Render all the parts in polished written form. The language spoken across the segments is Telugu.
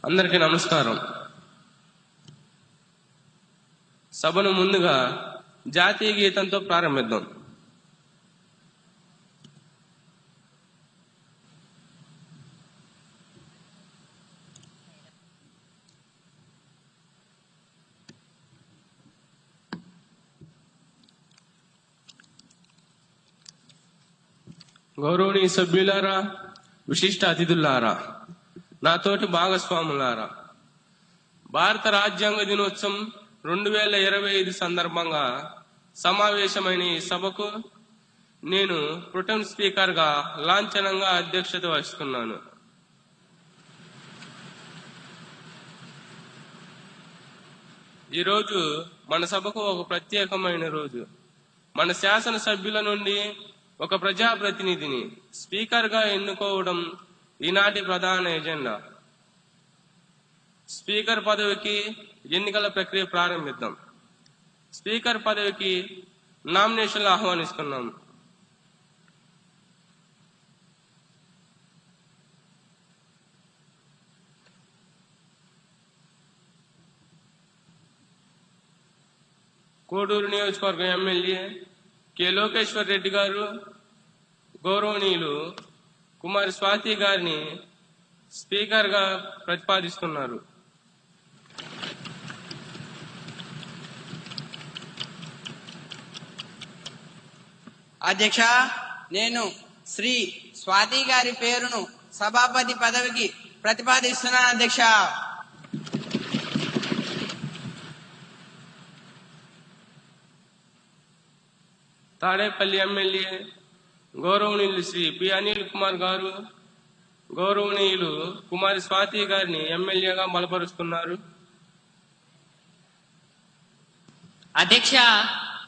అందరికీ నమస్కారం. సభను ముందుగా జాతీయ గీతంతో ప్రారంభిద్దాం. గౌరవనీయ సభ్యులారా, విశిష్ట అతిథులారా, నాతోటి భాగస్వాములారా, భారత రాజ్యాంగ దినోత్సవం 2025 సందర్భంగా సమావేశమైన ఈ సభకు నేను ప్రొటెం స్పీకర్ గా లాంఛనంగా అధ్యక్షత వహిస్తున్నాను. ఈరోజు మన సభకు ఒక ప్రత్యేకమైన రోజు. మన శాసన సభ్యుల నుండి ఒక ప్రజాప్రతినిధిని స్పీకర్ గా ఎన్నుకోవడం ఈనాటి ప్రధాన ఎజెండా. స్పీకర్ పదవికి ఎన్నికల ప్రక్రియ ప్రారంభిద్దాం. స్పీకర్ పదవికి నామినేషన్లు ఆహ్వానిస్తున్నాం. కోడూరు నియోజకవర్గం ఎమ్మెల్యే కె లోకేశ్వర్ రెడ్డి గారు గౌరవనీయులు కుమారి స్వాతి గారిని స్పీకర్ గా ప్రతిపాదిస్తున్నారు. అధ్యక్ష, నేను శ్రీ స్వాతి గారి పేరును సభాపతి పదవికి ప్రతిపాదిస్తున్నాను. అధ్యక్ష. తాడేపల్లి ఎమ్మెల్యే గౌరవనీయులు శ్రీ పి అనిల్ కుమార్ గారు గౌరవనీయులు కుమారి స్వాతి గారిని ఎమ్మెల్యేగా బలపరుస్తున్నారు. అధ్యక్ష,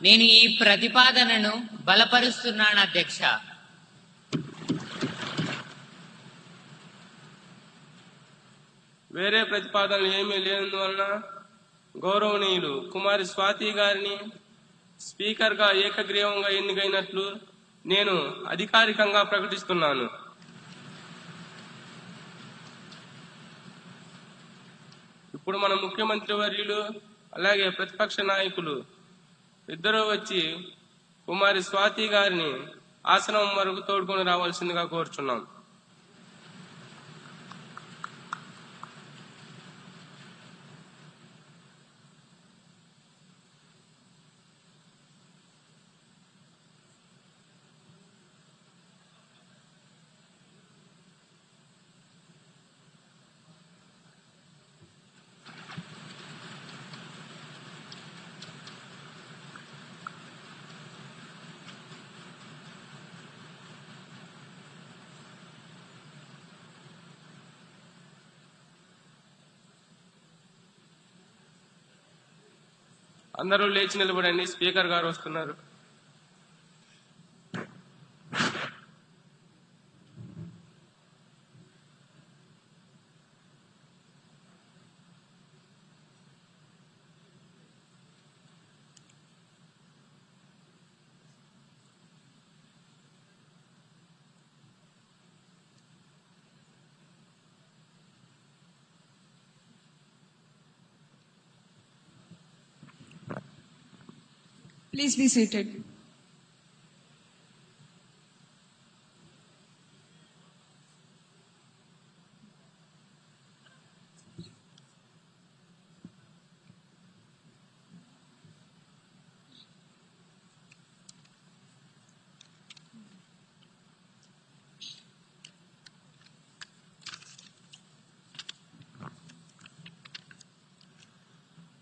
నేను ఈ ప్రతిపాదనను బలపరుస్తున్నాను. అధ్యక్ష. వేరే ప్రతిపాదనలు ఏమీ లేనందువలన గౌరవనీయులు కుమారి స్వాతి గారిని స్పీకర్ గా ఏకగ్రీవంగా ఎన్నికైనట్లు నేను అధికారికంగా ప్రకటిస్తున్నాను. ఇప్పుడు మన ముఖ్యమంత్రి వర్యులు అలాగే ప్రతిపక్ష నాయకులు ఇద్దరూ వచ్చి కుమారి స్వాతి గారిని ఆసనం వరకు తోడుకొని రావాల్సిందిగా కోరుచున్నాం. అందరూ లేచి నిలబడండి. స్పీకర్ గారు వస్తున్నారు. Please be seated.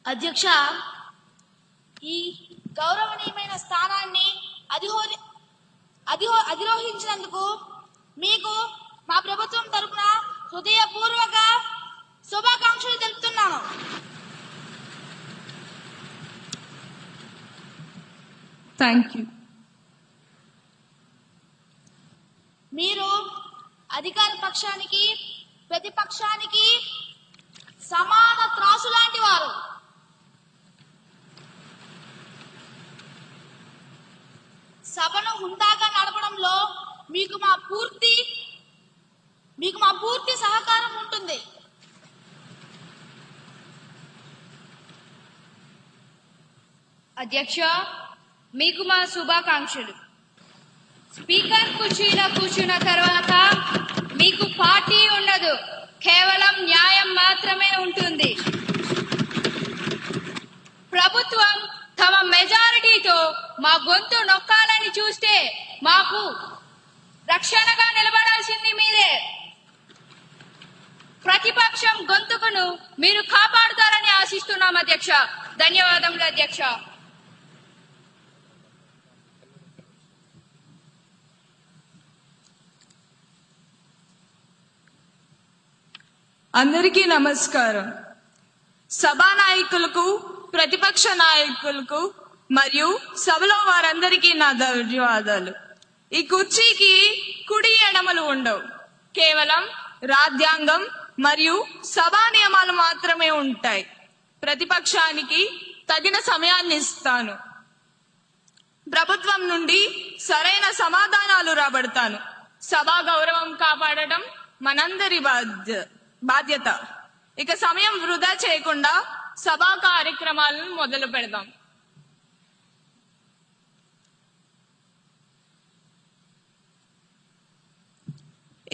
అధ్యక్ష, ఈ గౌరవనీయమైన స్థానాన్ని అధిరోహించినందుకు మీకు మా ప్రభుత్వం తరపున హృదయపూర్వక శుభాకాంక్షలు తెలుపుతున్నాను. Thank you. మీరు అధికార పక్షానికి ప్రతిపక్షానికి సమాన త్రాసు లాంటి వారు. సభను హుందాగా నడపడంలో మీకు మా పూర్తి సహకారం ఉంటుంది. అధ్యక్ష, మీకు మా శుభాకాంక్షలు. స్పీకర్ కుర్చీలో కూర్చున్న తర్వాత మీకు పార్టీ ఉండదు, కేవలం న్యాయం మాత్రమే ఉంటుంది. ప్రభుత్వం తమ మెజారిటీతో మా గొంతు నొక్కాలని చూస్తే మాకు రక్షణగా నిలబడాల్సింది మీరే. ప్రతిపక్షం గొంతుకును మీరు కాపాడుతారని ఆశిస్తున్నాం అధ్యక్ష. ధన్యవాదములు అధ్యక్ష. అందరికీ నమస్కారం. సభా నాయకులకు, ప్రతిపక్ష నాయకులకు మరియు సభలో వారందరికీ నా ధన్యవాదాలు. ఈ కుర్చీకి కుడి ఎడమలు ఉండవు, కేవలం రాజ్యాంగం మరియు సభా నియమాలు మాత్రమే ఉంటాయి. ప్రతిపక్షానికి తగిన సమయాన్ని ఇస్తాను. ప్రభుత్వం నుండి సరైన సమాధానాలు రాబడతాను. సభా గౌరవం కాపాడటం మనందరి బాధ్యత. ఇక సమయం వృధా చేయకుండా సభా కార్యక్రమాలను మొదలు పెడదాం.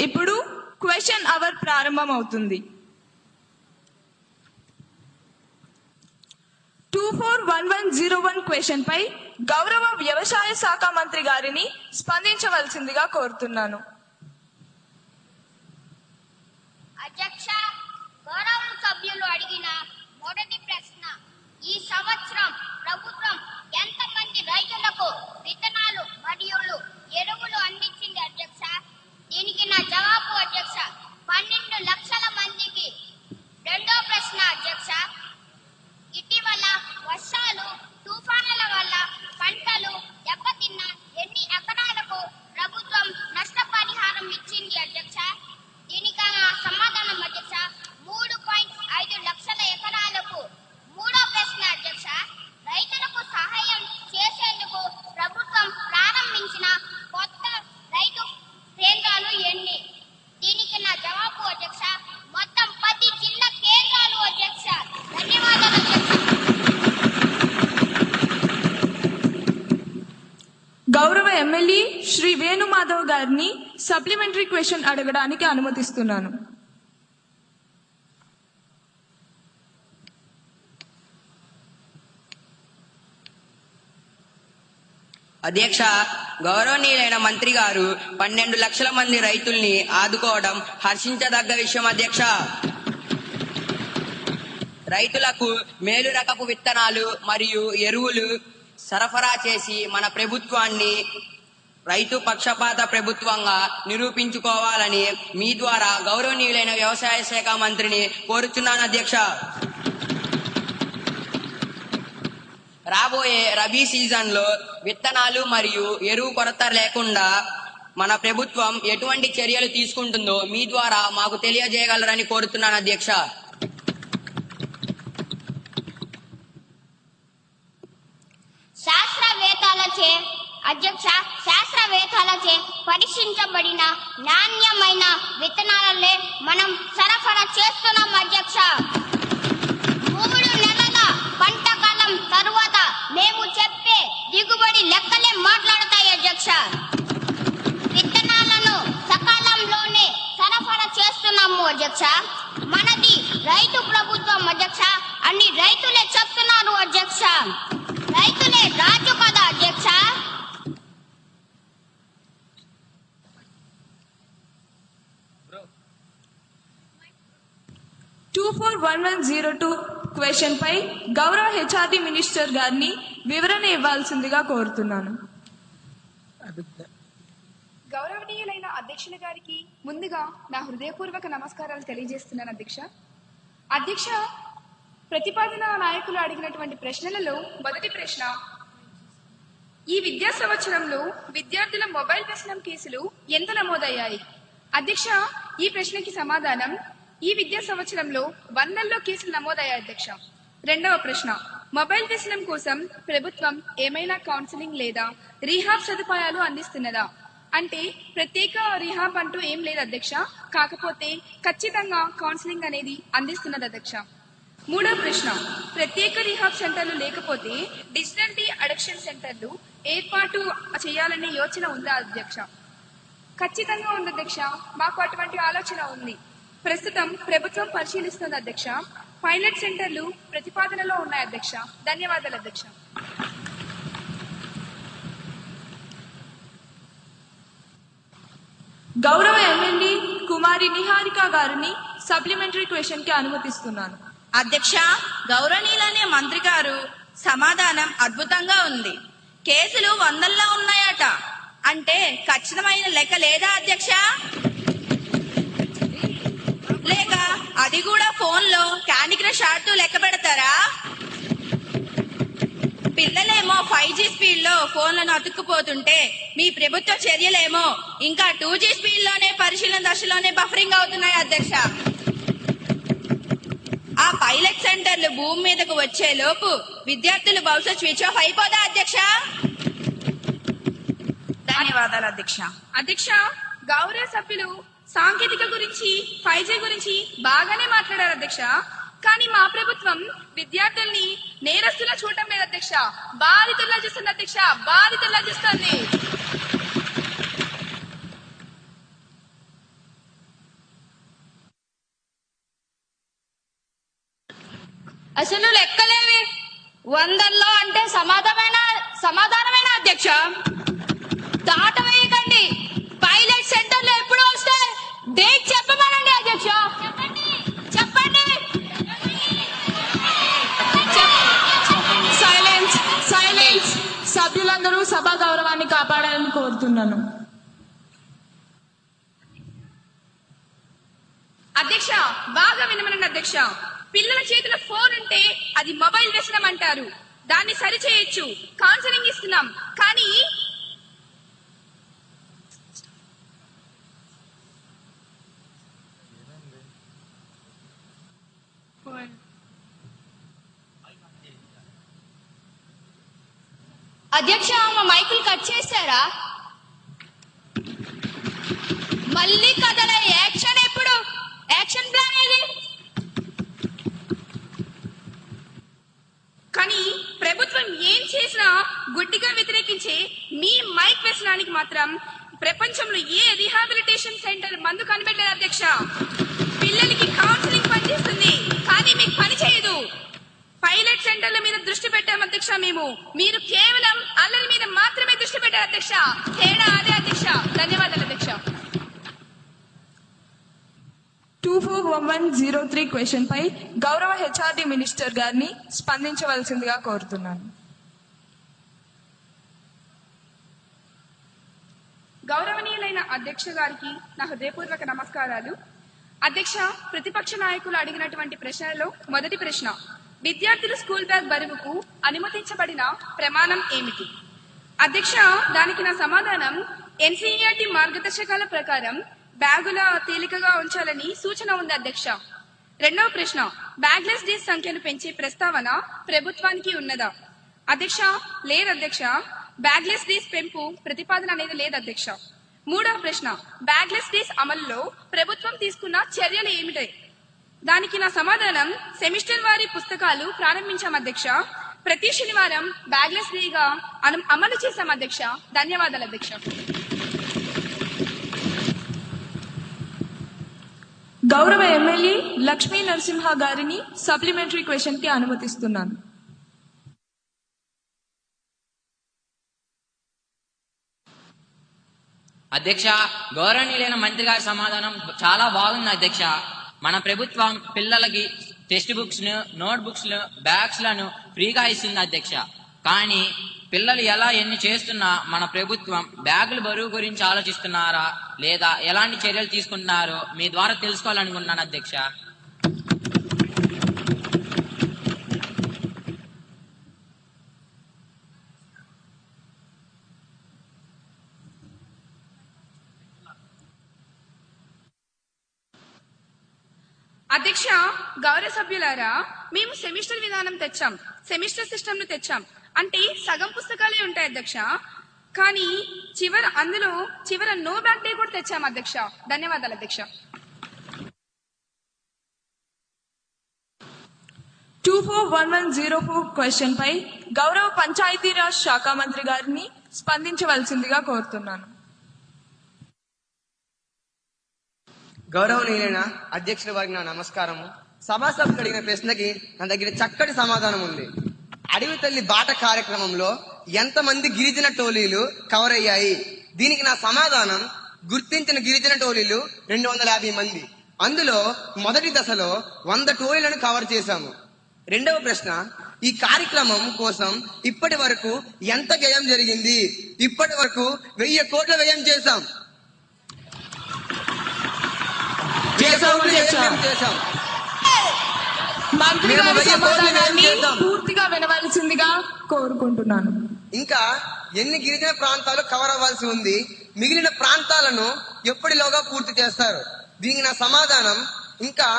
ఇప్పుడు క్వశ్చన్ అవర్ ప్రారంభం అవుతుంది. 241101 క్వశ్చన్ పై గౌరవ వ్యవసాయ శాఖ మంత్రి గారిని స్పందించవలసిందిగా కోరుతున్నాను. అధ్యక్ష, గౌరవ సభ్యులు అడిగిన మొదటి ప్రశ్న, ఈ సంవత్సరం ప్రభుత్వం ఎంతమంది రైతులకు విత్తనాలు మరియు ఎరువులు అందించింది అధ్యక్ష? దీనికి నా జవాబు అధ్యక్ష, 12 లక్షల మందికి. రెండో ప్రశ్న అధ్యక్ష, ఇటీవల వర్షాలు, తుఫానుల వల్ల పంటలు దెబ్బతిన్న ఎన్ని ఎకరాలకు ప్రభుత్వం నష్టపరిహారం ఇచ్చింది అధ్యక్ష? దీనికి సమాధానం అధ్యక్ష, 3.5 లక్షల ఎకరాలకు. మూడో ప్రశ్న అధ్యక్ష, రైతులకు సహాయం చేసేందుకు ప్రభుత్వం ప్రారంభించిన కొత్త రైతు కేంద్రాలు ఎన్ని? దీనికి నా జవాబు అధ్యక్ష, మొత్తం 10 జిల్లా కేంద్రాలు అధ్యక్ష. ధన్యవాదాలు అధ్యక్ష. గౌరవ ఎమ్మెల్యే శ్రీ వేణుమాధవ్ గారిని సప్లిమెంటరీ క్వశ్చన్ అడగడానికి అనుమతిస్తున్నాను. అధ్యక్ష, గౌరవనీయులైన మంత్రి గారు 12 లక్షల మంది రైతుల్ని ఆదుకోవడం హర్షించదగ్గ విషయం అధ్యక్ష. రైతులకు మేలు రకపు విత్తనాలు మరియు ఎరువులు సరఫరా చేసి మన ప్రభుత్వాన్ని రైతు పక్షపాత ప్రభుత్వంగా నిరూపించుకోవాలని మీ ద్వారా గౌరవనీయులైన వ్యవసాయ శాఖ మంత్రిని కోరుచున్నాను అధ్యక్ష. రాబోయే రబీ సీజన్ లో విత్తనాలు మరియు ఎరువు కొరత లేకుండా మన ప్రభుత్వం ఎటువంటి చర్యలు తీసుకుంటుందో మీ ద్వారా మాకు తెలియజేయగలరని కోరుతున్నాను అధ్యక్ష. శాస్త్రవేత్తలచే పరీక్షించబడిన నాణ్యమైన విత్తనాలనే మనం సరఫరా చేస్తున్నాం అధ్యక్ష. 3 నెలల పంట కాలం తరువాత మేము చెప్పే దిగుబడి లెక్కలే మాట్లాడతాయి అధ్యక్ష. విత్తనాలను సకాలంలోనే సరఫరా చేస్తున్నాము అధ్యక్ష. మనది రైతు ప్రభుత్వం అధ్యక్ష అని రైతులే చెప్తున్నారు అధ్యక్ష. రైతులే రాజు కదా అధ్యక్ష. 241102 క్వశ్చన్ పై గౌరవ హెచ్ఆర్డి మినిస్టర్ గారిని వివరణ ఇవ్వాల్సిందిగా కోరుతున్నాను. గౌరవనీయులైన అధ్యక్షుల గారికి ముందుగా నా హృదయపూర్వక నమస్కారాలు తెలియజేస్తున్నాను అధ్యక్ష. అధ్యక్ష, ప్రతిపాదన నాయకులు అడిగినటువంటి ప్రశ్నలలో మొదటి ప్రశ్న, ఈ విద్యా సంవత్సరంలో విద్యార్థుల మొబైల్ వ్యసనం కేసులు ఎంత నమోదయ్యాయి? అధ్యక్ష, ఈ ప్రశ్నకి సమాధానం, ఈ విద్యా సంవత్సరంలో 100ల్లో కేసులు నమోదయ్యాయి అధ్యక్ష. రెండవ ప్రశ్న, మొబైల్ వ్యసనం కోసం ప్రభుత్వం ఏమైనా కౌన్సిలింగ్ లేదా రీహాబ్ సదుపాయాలు అందిస్తున్నదా? అంటే ప్రత్యేక రీహాబ్ అంటూ ఏం లేదు అధ్యక్ష, కాకపోతే ఖచ్చితంగా కౌన్సిలింగ్ అనేది అందిస్తున్నది అధ్యక్ష. మూడో ప్రశ్న, ప్రత్యేక రీహాబ్ సెంటర్లు లేకపోతే డిజిటల్ డి అడిక్షన్ సెంటర్లు ఏర్పాటు చేయాలనే యోచన ఉందా అధ్యక్ష? ఖచ్చితంగా ఉంది అధ్యక్ష, మాకు అటువంటి ఆలోచన ఉంది. ప్రస్తుతం ప్రభుత్వం పరిశీలిస్తుంది అధ్యక్ష. పైలట్ సెంటర్లు ప్రతిపాదనలో ఉన్నాయి అధ్యక్ష. ధన్యవాదాలు అధ్యక్ష. గౌరవ ఎమ్మెల్యే కుమారి నిహారిక గారిని సప్లిమెంటరీ క్వశ్చన్ కి అనుమతిస్తున్నాను. అధ్యక్ష, గౌరవనీయులనే మంత్రి గారు సమాధానం అద్భుతంగా ఉంది. కేసులు వందల్లో ఉన్నాయట అంటే ఖచ్చితమైన లెక్క లేదా అధ్యక్ష? లేక అది కూడా ఫోన్ లో క్యాండీ క్రష్ ఆడుతూ లెక్క పెడతారా? పిల్లలేమో 5G స్పీడ్ లో ఫోన్లను అతుక్కుపోతుంటే మీ ప్రభుత్వ చర్యలేమో ఇంకా 2G స్పీడ్ లోనే పరిశీలన దశలోనే బఫరింగ్ అవుతున్నాయి అధ్యక్ష. ఆ పైలట్ సెంటర్లు భూమి మీదకు వచ్చే లోపు విద్యార్థులు భవిష్యత్ స్విచ్ ఆఫ్ అయిపోదా అధ్యక్ష? ధన్యవాదాలు అధ్యక్ష. అధ్యక్ష, గౌరవ సభ్యులు సాంకేతిక గురించి 5G గురించి బాగానే మాట్లాడారు అధ్యక్ష. కానీ మా ప్రభుత్వం విద్యార్థుల్ని నేరస్తులా చూడటం లేదు అధ్యక్ష, బాధితుల్లా చూస్తుంది అధ్యక్ష, బాధితుల్లా చూస్తుంది. అసలు లెక్కలేవి వందల్లో అంటే సమాధానమైన అధ్యక్ష. దాటవేయకండి. పైలట్ సెంటర్లు ఎప్పుడు వస్తాయి? డేట్ చెప్పమనండి అధ్యక్ష. చెప్పండి. Silence silence. సభ్యులందరూ సభా గౌరవాన్ని కాపాడాలని కోరుతున్నాను. అధ్యక్ష, బాగా వినమనండి అధ్యక్ష. పిల్లల చేతిలో ఫోన్ ఉంటే అది మొబైల్ వ్యసనం అంటారు. దాన్ని సరిచేయొచ్చు, కౌన్సిలింగ్ ఇస్తున్నాం. కానీ అధ్యక్ష, మా మైకులు కట్ చేశారా? మళ్ళీ కథల యాక్షన్ ఎప్పుడు? యాక్షన్ ప్లాన్ ఏది? కానీ ప్రభుత్వం ఏం చేసినా గుడ్డిగా వ్యతిరేకించే మీ మైక్ వ్యసనానికి మాత్రం ప్రపంచంలో ఏ రీహాబిలిటేషన్ సెంటర్ మందు కనిపెట్టలేదు అధ్యక్ష. పిల్లలకి కౌన్సిలింగ్ పనిచేస్తుంది కానీ మీకు పని చేయదు. పైలట్ సెంటర్ల మీద దృష్టి పెట్టాం అధ్యక్ష మేము. మీరు కేవలం అల్లరి మీద మాత్రమే దృష్టి పెట్టారు అధ్యక్ష. తేడా అదే అధ్యక్ష. ధన్యవాదాలు అధ్యక్ష. 241103 క్వశ్చన్ పై గౌరవ హెచ్ఆర్డి మినిస్టర్ గారిని స్పందించవలసిందిగా కోరుతున్నాను. గౌరవనీయులైన అధ్యక్ష గారికి నా హృదయపూర్వక నమస్కారాలు. అధ్యక్ష, ప్రతిపక్ష నాయకులు అడిగినటువంటి ప్రశ్నలలో మొదటి ప్రశ్న, విద్యార్థులు స్కూల్ బ్యాగ్ బరువుకు అనుమతించబడిన ప్రమాణం ఏమిటి? అధ్యక్ష, దానికి నా సమాధానం ఎన్సీఈఆర్టీ మార్గదర్శకాల ప్రకారం బ్యాగుల తేలికగా ఉంచాలని సూచన ఉంది అధ్యక్ష. రెండవ ప్రశ్న, బ్యాగ్లెస్ డేస్ సంఖ్యను పెంచే ప్రస్తావన ప్రభుత్వానికి ఉన్నదా? అధ్యక్ష, లేదు అధ్యక్ష. బ్యాగ్లెస్ డేస్ పెంపు ప్రతిపాదన అనేది లేదు అధ్యక్ష. మూడవ ప్రశ్న, బ్యాగ్లెస్ డేస్ అమలులో ప్రభుత్వం తీసుకున్న చర్యలు ఏమిటి? దానికి నా సమాధానం సెమిస్టర్ వారి పుస్తకాలు ప్రారంభించాం అధ్యక్ష. ప్రతి శనివారం బ్యాగ్లెస్ డేగా అమలు చేశాం అధ్యక్ష. ధన్యవాదాలు అధ్యక్ష. గౌరవ ఎమ్మెల్యే లక్ష్మీ నరసింహ గారిని సప్లిమెంటరీ క్వశ్చన్ కి అనుమతిస్తున్నాను. అధ్యక్ష, గౌరవనీయులైన మంత్రి గారి సమాధానం చాలా బాగుంది అధ్యక్ష. మన ప్రభుత్వం పిల్లలకి టెక్స్ట్ బుక్స్ ను, నోట్ బుక్స్ ను, బ్యాగ్స్ లను ఫ్రీగా ఇస్తుంది అధ్యక్ష. కానీ పిల్లలు ఎలా ఎన్ని చేస్తున్నా మన ప్రభుత్వం బ్యాగుల బరువు గురించి ఆలోచిస్తున్నారా లేదా ఎలాంటి చర్యలు తీసుకుంటున్నారో మీ ద్వారా తెలుసుకోవాలనుకుంటున్నాను అధ్యక్ష. అధ్యక్ష, గౌరవ సభ్యులారా, మేము సెమిస్టర్ విధానం తెచ్చాం, సెమిస్టర్ సిస్టమ్ ను తెచ్చాం. అంటే సగం పుస్తకాలే ఉంటాయి అధ్యక్ష. కానీ అందులో చివర నో బ్యాక్ డే కూడా తెచ్చాం అధ్యక్ష. ధన్యవాదాలు అధ్యక్ష. 241104 క్వశ్చన్ పై గౌరవ పంచాయతీరాజ్ శాఖ మంత్రి గారిని స్పందించవలసిందిగా కోరుతున్నాను. గౌరవనీయులైన అధ్యక్షుల వారికి నా నమస్కారము. సభాసభ్యులు అడిగిన ప్రశ్నకి నా దగ్గర చక్కటి సమాధానం ఉంది. అడవి తల్లి బాట కార్యక్రమంలో ఎంతమంది గిరిజన టోలీలు కవర్ అయ్యాయి? దీనికి నా సమాధానం, గుర్తించిన గిరిజన టోలీలు 250 మంది. అందులో మొదటి దశలో 100 టోలీలను కవర్ చేశాము. రెండవ ప్రశ్న, ఈ కార్యక్రమం కోసం ఇప్పటి వరకు ఎంత వ్యయం జరిగింది? ఇప్పటి వరకు 1000 కోట్ల వ్యయం చేశాం. మంత్రి గారి సమాధానాన్ని పూర్తిగా వినవలసిందిగా కోరుకుంటున్నాను. ఇంకా ఎన్ని గిరిజన ప్రాంతాలు కవర్ అవ్వాల్సి ఉంది? మిగిలిన ప్రాంతాలను ఎప్పటిలోగా పూర్తి చేస్తారు? దీనికి నా సమాధానం, ఇంకా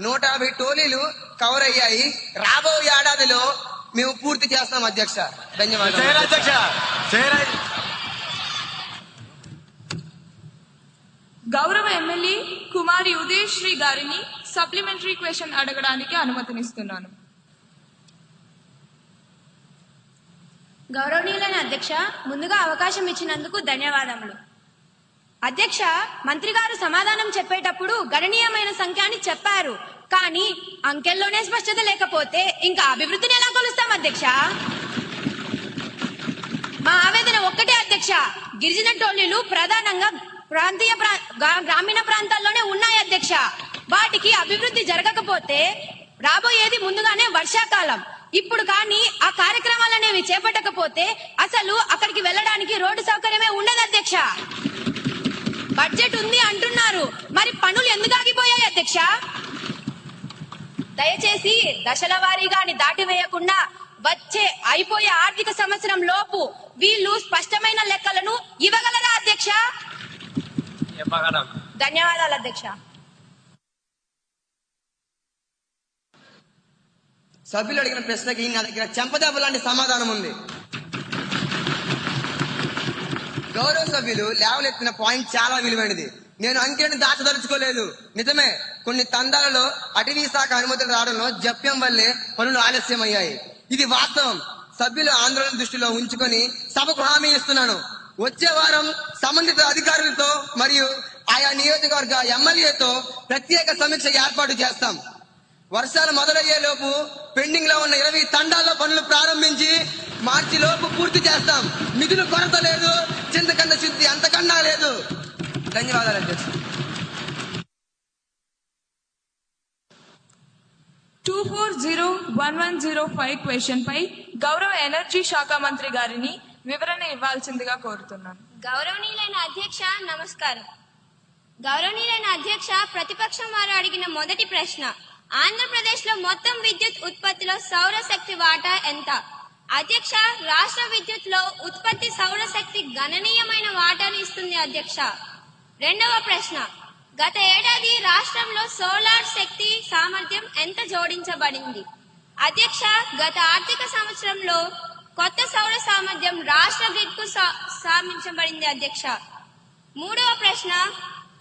150 టోలీలు కవర్ అయ్యాయి. రాబోయే ఏడాదిలో మేము పూర్తి చేస్తాం అధ్యక్ష. ధన్యవాదాలు. గౌరవ ఎమ్మెల్యే కుమారి ఉదయశ్రీ గారిని సప్లిమెంటరీ క్వశ్చన్ అడగడానికి అనుమతినిస్తున్నాను. గౌరవనీయులైన అధ్యక్ష, ముందుగా అవకాశం ఇచ్చినందుకు ధన్యవాదములు. అధ్యక్ష, మంత్రి గారు సమాధానం చెప్పేటప్పుడు గణనీయమైన సంఖ్య అని చెప్పారు. కానీ అంకెల్లోనే స్పష్టత లేకపోతే ఇంకా అభివృద్ధిని ఎలా కొలుస్తాం అధ్యక్ష? మా ఆవేదన ఒక్కటే అధ్యక్ష, గిరిజన టోలీలు ప్రధానంగా గ్రామీణ ప్రాంతాల్లోనే ఉన్నాయి అధ్యక్ష. వాటికి అభివృద్ధి జరగకపోతే రాబోయేది ముందుగానే వర్షాకాలం. ఇప్పుడు కానీ ఆ కార్యక్రమాలు అనేవి చేపట్టకపోతే అసలు అక్కడికి వెళ్ళడానికి రోడ్డు సౌకర్యమే ఉండదు అధ్యక్ష. బడ్జెట్ ఉంది అంటున్నారు, మరి పనులు ఎందుకు ఆగిపోయాయి అధ్యక్ష? దయచేసి దశల వారీగాని దాటివేయకుండా అయిపోయే ఆర్థిక సంవత్సరం లోపు వీళ్ళు స్పష్టమైన లెక్కలను ఇవ్వగలరా అధ్యక్ష? ధన్యవాదాలు అధ్యక్ష. సభ్యులు అడిగిన ప్రశ్నకి నా దగ్గర చెంపదెబ్బ లాంటి సమాధానం ఉంది. గౌరవ సభ్యులు లేవలెత్తిన పాయింట్ చాలా విలువైనది. నేను అంకెలను దాచదలుచుకోలేదు. నిజమే, కొన్ని తండాలలో అటవీ శాఖ అనుమతులు రావడంలో జప్యం వల్లే పనులు ఆలస్యమయ్యాయి. ఇది వాస్తవం. సభ్యుల ఆందోళన దృష్టిలో ఉంచుకొని సభకు హామీ ఇస్తున్నాను, వచ్చే వారం సంబంధిత అధికారులతో మరియు ఆయా నియోజకవర్గ ఎమ్మెల్యేతో ప్రత్యేక సమీక్ష ఏర్పాటు చేస్తాం. వర్షాలు మొదలయ్యే లోపు పెండింగ్ లో ఉన్న 20 తండాల్లో పనులు ప్రారంభించి మార్చి లోపు పూర్తి చేస్తాం. నిధులు కొరత లేదు, చింతకండ శుద్ధి అంతకన్నా లేదు. ధన్యవాదాలు అధ్యక్ష. 240105 క్వశ్చన్ పై గౌరవ ఎనర్జీ శాఖ మంత్రి గారిని వివరణ ఇవ్వాల్సిందిగా కోరుతున్నాను. గౌరవనీయులైన అధ్యక్ష, నమస్కారం. గౌరవనీయులైన అధ్యక్ష, ప్రతిపక్షం వారు అడిగిన మొదటి ప్రశ్న, ఆంధ్రప్రదేశ్ లో మొత్తం విద్యుత్ ఉత్పత్తిలో సౌరశక్తి వాటా ఎంత? అధ్యక్ష, రాష్ట్ర విద్యుత్ లో ఉత్పత్తి సౌరశక్తి గణనీయమైన వాటాను ఇస్తుంది అధ్యక్ష. రెండవ ప్రశ్న, గత ఏడాది రాష్ట్రంలో సోలార్ శక్తి సామర్థ్యం ఎంత జోడించబడింది? అధ్యక్ష, గత ఆర్థిక సంవత్సరంలో కొత్త సౌర సామర్థ్యం రాష్ట్ర గ్రిడ్ కు సాధించబడింది అధ్యక్ష. మూడవ ప్రశ్న,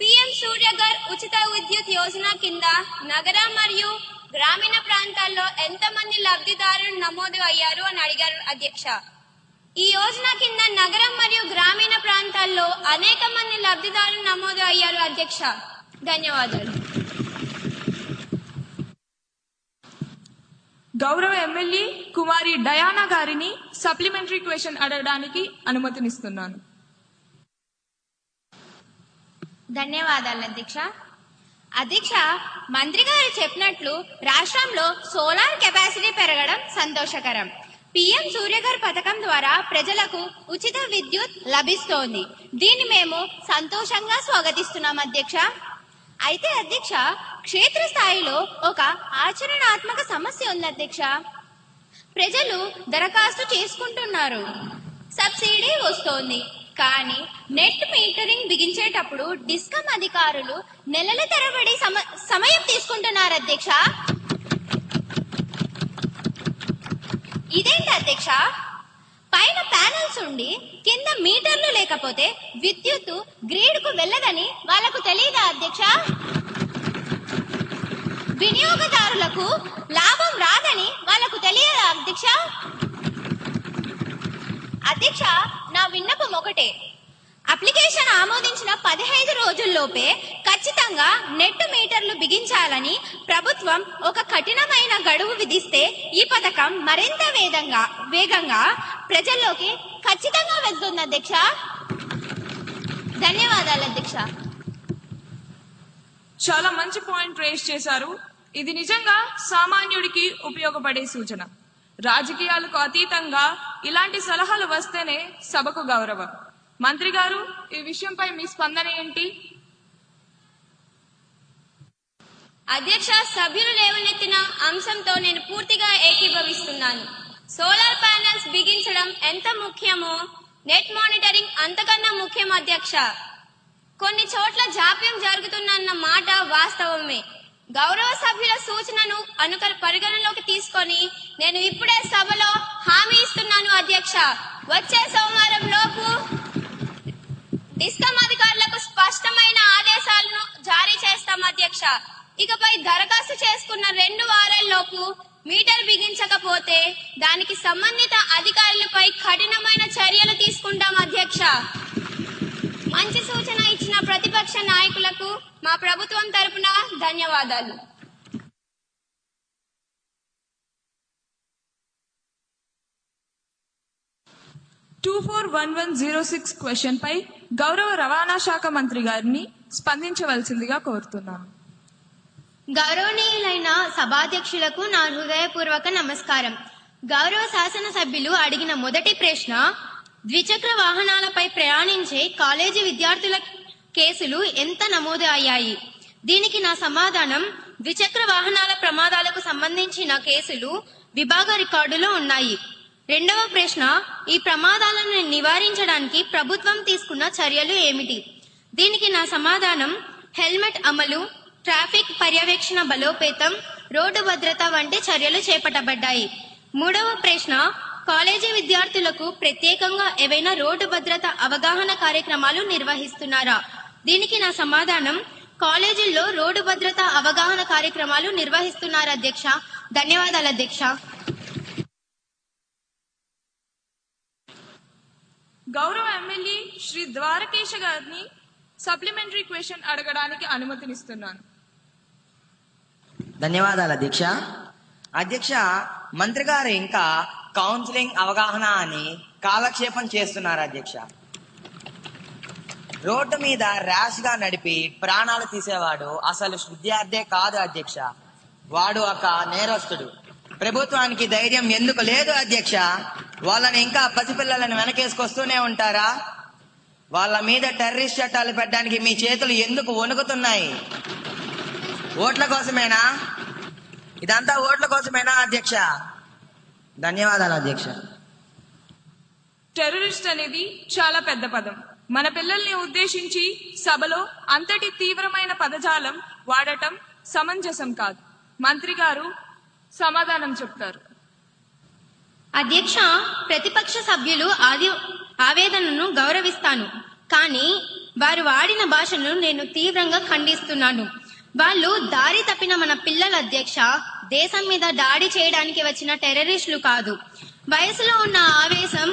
పిఎం సూర్యఘర్ ఉచిత విద్యుత్ యోజన కింద నగర మరియు గ్రామీణ ప్రాంతాల్లో ఎంతమంది లబ్ధిదారులు నమోదు అయ్యారు అని అడిగారు అధ్యక్ష. ఈ యోజన కింద నగరం మరియు గ్రామీణ ప్రాంతాల్లో అనేక మంది లబ్ధిదారులు నమోదు అయ్యారు అధ్యక్ష. ధన్యవాదాలు. గౌరవ ఎమ్మెల్యే కుమారి డయానా గారిని సప్లిమెంటరీ క్వశ్చన్ అడగడానికి అనుమతినిస్తున్నాను. ధన్యవాదాలు అధ్యక్ష. అధ్యక్ష, మంత్రి గారు చెప్పినట్లు రాష్ట్రంలో సోలార్ కెపాసిటీ పెరగడం సంతోషకరం. పిఎం సూర్యఘర్ పథకం ద్వారా ప్రజలకు ఉచిత విద్యుత్ లభిస్తోంది. దీన్ని మేము సంతోషంగా స్వాగతిస్తున్నాం అధ్యక్ష. అయితే అధ్యక్ష, క్షేత్రస్థాయిలో ఒక ఆచరణాత్మక సమస్య ఉంది అధ్యక్ష. ప్రజలు దరఖాస్తు చేసుకుంటున్నారు, సబ్సిడీ వస్తోంది, కానీ నెట్ మీటరింగ్ బిగించేటప్పుడు డిస్కమ్ అధికారులు నెలల తరబడి సమయం తీసుకుంటున్నారు అధ్యక్ష. ఇదేంటి అధ్యక్ష? పైన ప్యానల్స్ ఉండి కింద మీటర్లు లేకపోతే విద్యుత్తు గ్రిడ్ కు వెళ్ళదని వాళ్లకు తెలియదా అధ్యక్ష? వినియోగదారులకు లాభం రాదని వాళ్లకు తెలియదా అధ్యక్ష? అధ్యక్ష, నా విన్నపం ఒకటే. అప్లికేషన్ ఆమోదించిన 15 రోజుల్లోపే ఖచ్చితంగా నెట్ మీటర్లు బిగించాలని ప్రభుత్వం ఒక కఠినమైన గడువు విధిస్తే ఈ పథకం మరింత వేగంగా ప్రజల్లోకి ఖచ్చితంగా వెళ్తుంది అధ్యక్ష. ధన్యవాదాలు అధ్యక్ష. చాలా మంచి పాయింట్ రేస్ చేశారు. ఇది నిజంగా సామాన్యుడికి ఉపయోగపడే సూచన. రాజకీయాలకు అతీతంగా ఇలాంటి సలహాలు వస్తేనే సభకు గౌరవం. మంత్రి గారు, ఈ విషయంపై మీ స్పందన ఏంటి? అధ్యక్ష, సభ్యులు లేవనెత్తిన అంశంతో నేను పూర్తిగా ఏకీభవిస్తున్నాను. సోలార్ ప్యానెల్స్ బిగించడం ఎంత ముఖ్యమో నెట్ మానిటరింగ్ అంతకన్నా ముఖ్యం అధ్యక్ష. కొన్ని చోట్ల జాప్యం జరుగుతుందన్న మాట వాస్తవమే. గౌరవ సభ్యుల సూచనను పరిగణలోకి తీసుకొని నేను ఇప్పుడే సభలో హామీ ఇస్తున్నాను అధ్యక్ష. వచ్చే సోమవారం లోపు డిస్కం అధికారులకు స్పష్టమైన ఆదేశాలను జారీ చేస్తాం అధ్యక్ష. ఇకపై దరఖాస్తు చేసుకున్న 2 వారాల్లోపు మీటర్ బిగించకపోతే దానికి సంబంధిత అధికారులపై కఠినమైన చర్యలు తీసుకుంటాం అధ్యక్ష. మంచి సూచన ఇచ్చిన ప్రతిపక్ష నాయకులకు మా ప్రభుత్వం తరపున ధన్యవాదాలు. క్వశ్చన్ పై గౌరవ రవాణా శాఖ మంత్రి గారిని స్పందించవలసిందిగా కోరుతున్నాను. గౌరవనీయులైన సభాధ్యక్షులకు నా హృదయపూర్వక నమస్కారం. గౌరవ శాసనసభ్యులు అడిగిన మొదటి ప్రశ్న, ద్విచక్ర వాహనాలపై ప్రయాణించే కాలేజీ విద్యార్థుల కేసులు ఎంత నమోదు అయ్యాయి? దీనికి నా సమాధానం, ద్విచక్ర వాహనాల ప్రమాదాలకు సంబంధించిన కేసులు విభాగ రికార్డులో ఉన్నాయి. రెండవ ప్రశ్న, ఈ ప్రమాదాలను నివారించడానికి ప్రభుత్వం తీసుకున్న చర్యలు ఏమిటి? దీనికి నా సమాధానం, హెల్మెట్ అమలు, ట్రాఫిక్ పర్యవేక్షణ బలోపేతం, రోడ్డు భద్రత వంటి చర్యలు చేపట్టబడ్డాయి. మూడవ ప్రశ్న, కాలేజీ విద్యార్థులకు ప్రత్యేకంగా ఏవైనా రోడ్డు భద్రత అవగాహన కార్యక్రమాలు నిర్వహిస్తున్నారా? దీనికి నా సమాధానం, కాలేజీల్లో రోడ్డు భద్రత అవగాహన కార్యక్రమాలు నిర్వహిస్తున్నారు అధ్యక్ష. ధన్యవాదాలు అధ్యక్ష. గౌరవ ఎమ్మెల్యే శ్రీ ద్వారకేశ గారిని సప్లిమెంటరీ క్వశ్చన్ అడగడానికి అనుమతినిస్తున్నాను. ధన్యవాదాలు అధ్యక్ష. అధ్యక్ష, మంత్రి గారు ఇంకా కౌన్సిలింగ్ అవగాహన అని కాలక్షేపం చేస్తున్నారు అధ్యక్ష. రోడ్డు మీద ర్యాష్ గా నడిపి ప్రాణాలు తీసేవాడు అసలు విద్యార్థే కాదు అధ్యక్ష. వాడు ఒక నేరస్తుడు. ప్రభుత్వానికి ధైర్యం ఎందుకు లేదు అధ్యక్ష? వాళ్ళని ఇంకా పసిపిల్లలను వెనకేసుకొస్తూనే ఉంటారా? వాళ్ళ మీద టెర్రరిస్ట్ చట్టాలు పెట్టడానికి మీ చేతులు ఎందుకు వణుకుతున్నాయి? ఓట్ల కోసమేనా? ఇదంతా ఓట్ల కోసమేనా అధ్యక్ష? ధన్యవాదాలు అధ్యక్ష. టెర్రరిస్ట్ అనేది చాలా పెద్ద పదం. మన పిల్లల్ని ఉద్దేశించి సభలో అంతటి తీవ్రమైన పదజాలం వాడటం సమంజసం కాదు. మంత్రి గారు సమాధానం చెప్తారు. అధ్యక్ష, ప్రతిపక్ష సభ్యులు ఆవేదనను గౌరవిస్తాను, కానీ వారు వాడిన భాషను నేను తీవ్రంగా ఖండిస్తున్నాను. వాళ్ళు దారి తప్పిన మన పిల్లల అధ్యక్ష, దేశం మీద దాడి చేయడానికి వచ్చిన టెర్రరిస్టులు కాదు. వయసులో ఉన్న ఆవేశం,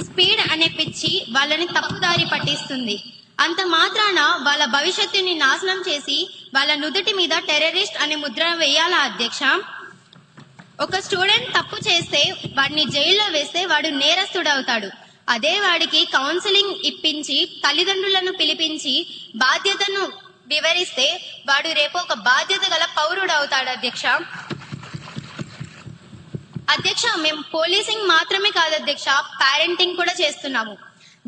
స్పీడ్ అనే పిచ్చి వాళ్ళని తప్పుదారి పట్టిస్తుంది. అంత మాత్రాన వాళ్ళ భవిష్యత్తుని నాశనం చేసి వాళ్ళ నుదుటి మీద టెర్రరిస్ట్ అనే ముద్ర వేయాలా అధ్యక్ష? ఒక స్టూడెంట్ తప్పు చేస్తే వాడిని జైల్లో వేస్తే వాడు నేరస్తుడవుతాడు. అదే వాడికి కౌన్సిలింగ్ ఇప్పించి తల్లిదండ్రులను పిలిపించి బాధ్యతను వివరిస్తే వాడు రేపు ఒక బాధ్యత గల పౌరుడు అవుతాడు అధ్యక్ష. అధ్యక్ష, మేము పోలీసింగ్ మాత్రమే కాదు అధ్యక్ష, పేరెంటింగ్ కూడా చేస్తున్నాము.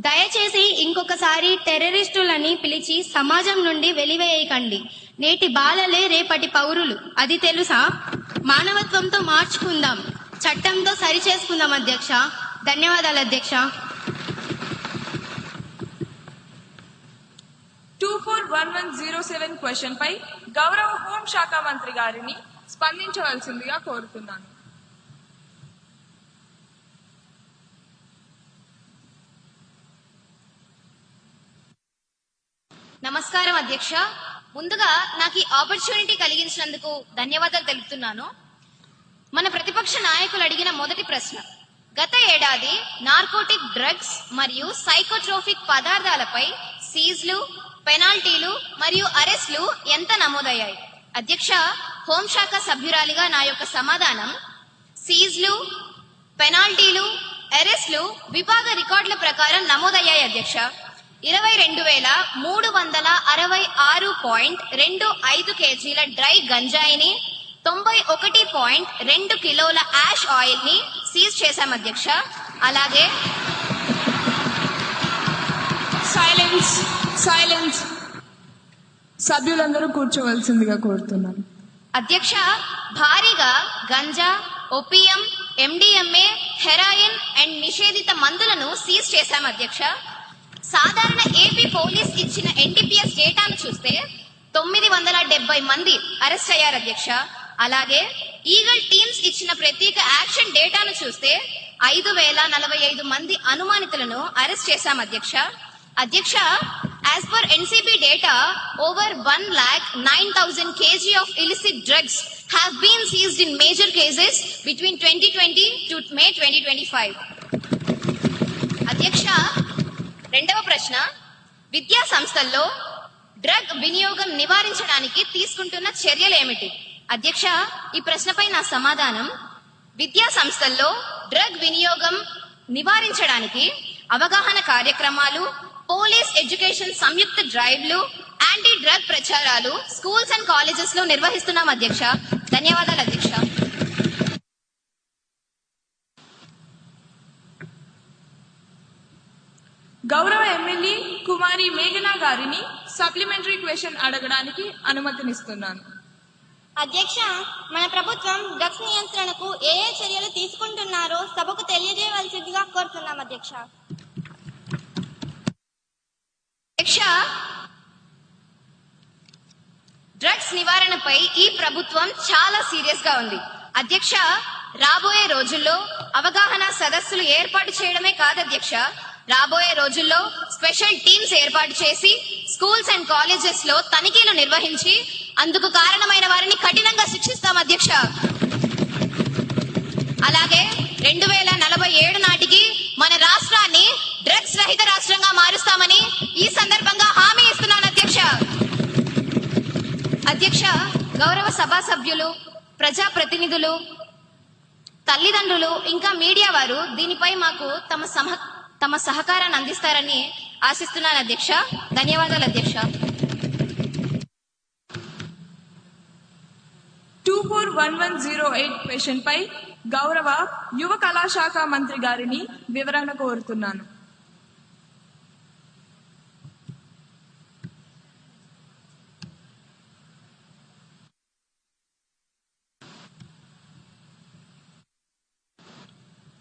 దయచేసి ఇంకొకసారి టెర్రరిస్టులని పిలిచి సమాజం నుండి వెలివేయకండి. నేటి బాలలే రేపటి పౌరులు, అది తెలుసా? మానవత్వంతో మార్చుకుందాం, చట్టంతో సరి చేసుకుందాం అధ్యక్ష. ధన్యవాదాలు అధ్యక్ష. 241107 క్వశ్చన్ పై గౌరవ హోంశాఖ మంత్రి గారిని స్పందించవలసిందిగా కోరుతున్నాను. నమస్కారం అధ్యక్ష. ముందుగా నాకు ఈ ఆపర్చునిటీ కలిగించినందుకు ధన్యవాదాలు తెలుపుతున్నాను. మన ప్రతిపక్ష నాయకులు అడిగిన మొదటి ప్రశ్న, గత ఏడాది నార్కోటిక్ డ్రగ్స్ మరియు సైకోట్రోఫిక్ పదార్థాలపై సీజ్లు, పెనాల్టీలు మరియు అరెస్టులు ఎంత నమోదయ్యాయి? అధ్యక్ష, హోంశాఖ సభ్యురాలిగా నా యొక్క సమాధానం, సీజ్లు, పెనాల్టీలు, అరెస్టులు విభాగ రికార్డుల ప్రకారం నమోదయ్యాయి అధ్యక్ష. 22,366.25 కేజీల డ్రై గంజాయిని, 91.2 కిలోల యాష్ ఆయిల్ ని సీజ్ చేశాం అధ్యక్ష. అలాగే సైలెన్స్ సైలెన్స్ సభ్యులందరూ కూర్చోవలసిందిగా కోరుతున్నాను. అధ్యక్ష, భారీగా ganja, opium, MDMA, heroin and నిషేధిత మందులను సీజ్ చేశాం అధ్యక్ష. సాధారణ ఏపీ పోలీస్ ఇచ్చిన ఎన్డీపీఎస్ డేటాను చూస్తే 970 మంది అరెస్ట్ అయ్యారు అధ్యక్ష. అలాగే ఈగల్ టీమ్స్ ఇచ్చిన ప్రత్యేక యాక్షన్ డేటాను చూస్తే 5,045 మంది అనుమానితులను అరెస్ట్ చేశాం అధ్యక్ష. అధ్యక్ష, as per NCB data, over 1,09,000 kg of illicit drugs have been seized in major cases between 2020 to May 2025. అధ్యక్ష, రెండవ ప్రశ్న, విద్యా సంస్థల్లో డ్రగ్ వినియోగం నివారించడానికి తీసుకుంటున్న చర్యలు ఏమిటి? అధ్యక్ష, ఈ ప్రశ్నపై నా సమాధానం, విద్యా సంస్థల్లో డ్రగ్ వినియోగం నివారించడానికి అవగాహన కార్యక్రమాలు, పోలీస్ ఎడ్యుకేషన్ సంయుక్త డ్రైవ్లు, యాంటీ డ్రగ్ ప్రచారాలు స్కూల్స్ అండ్ కాలేజెస్ లో నిర్వహిస్తున్నాం అధ్యక్ష. ధన్యవాదాలు అధ్యక్ష. గౌరవ ఎమ్మెల్యే కుమారి మేఘనా గారిని సప్లిమెంటరీ క్వశ్చన్ అడగడానికి అనుమతినిస్తున్నాను. అధ్యక్ష, మన ప్రభుత్వం డ్రగ్స్ నియంత్రణకు ఏ చర్యలు తీసుకుంటున్నారో సభకు తెలియజేయవలసిందిగా కోరుతున్నాం అధ్యక్ష. అధ్యక్ష, డ్రగ్స్ నివారణపై ఈ ప్రభుత్వం చాలా సీరియస్ గా ఉంది. అధ్యక్ష, రాబోయే రోజుల్లో అవగాహన సదస్సులు ఏర్పాటు చేయడమే కాదు అధ్యక్ష, రాబోయే రోజుల్లో స్పెషల్ టీమ్స్ ఏర్పాటు చేసి స్కూల్స్ అండ్ కాలేజెస్ లో తనిఖీలు నిర్వహించి అందుకు కారణమైన వారిని కఠినంగా శిక్షిస్తాం అధ్యక్ష. అలాగే 2047 నాటికి మన రాష్ట్రాన్ని డ్రగ్స్ రహిత రాష్ట్రంగా మారుస్తామని ఈ సందర్భంగా హామీ ఇస్తున్నాను అధ్యక్ష. అధ్యక్ష, గౌరవ సభా సభ్యులు, ప్రజా ప్రతినిధులు, తల్లిదండ్రులు ఇంకా మీడియా వారు దీనిపై మాకు తమ సహకారాన్ని అందిస్తారని ఆశిస్తున్నాను అధ్యక్ష. ధన్యవాదాలు అధ్యక్ష. 241108 క్వశ్చన్ పై గౌరవ యువ కళాశాఖ మంత్రి గారిని వివరణ కోరుతున్నాను.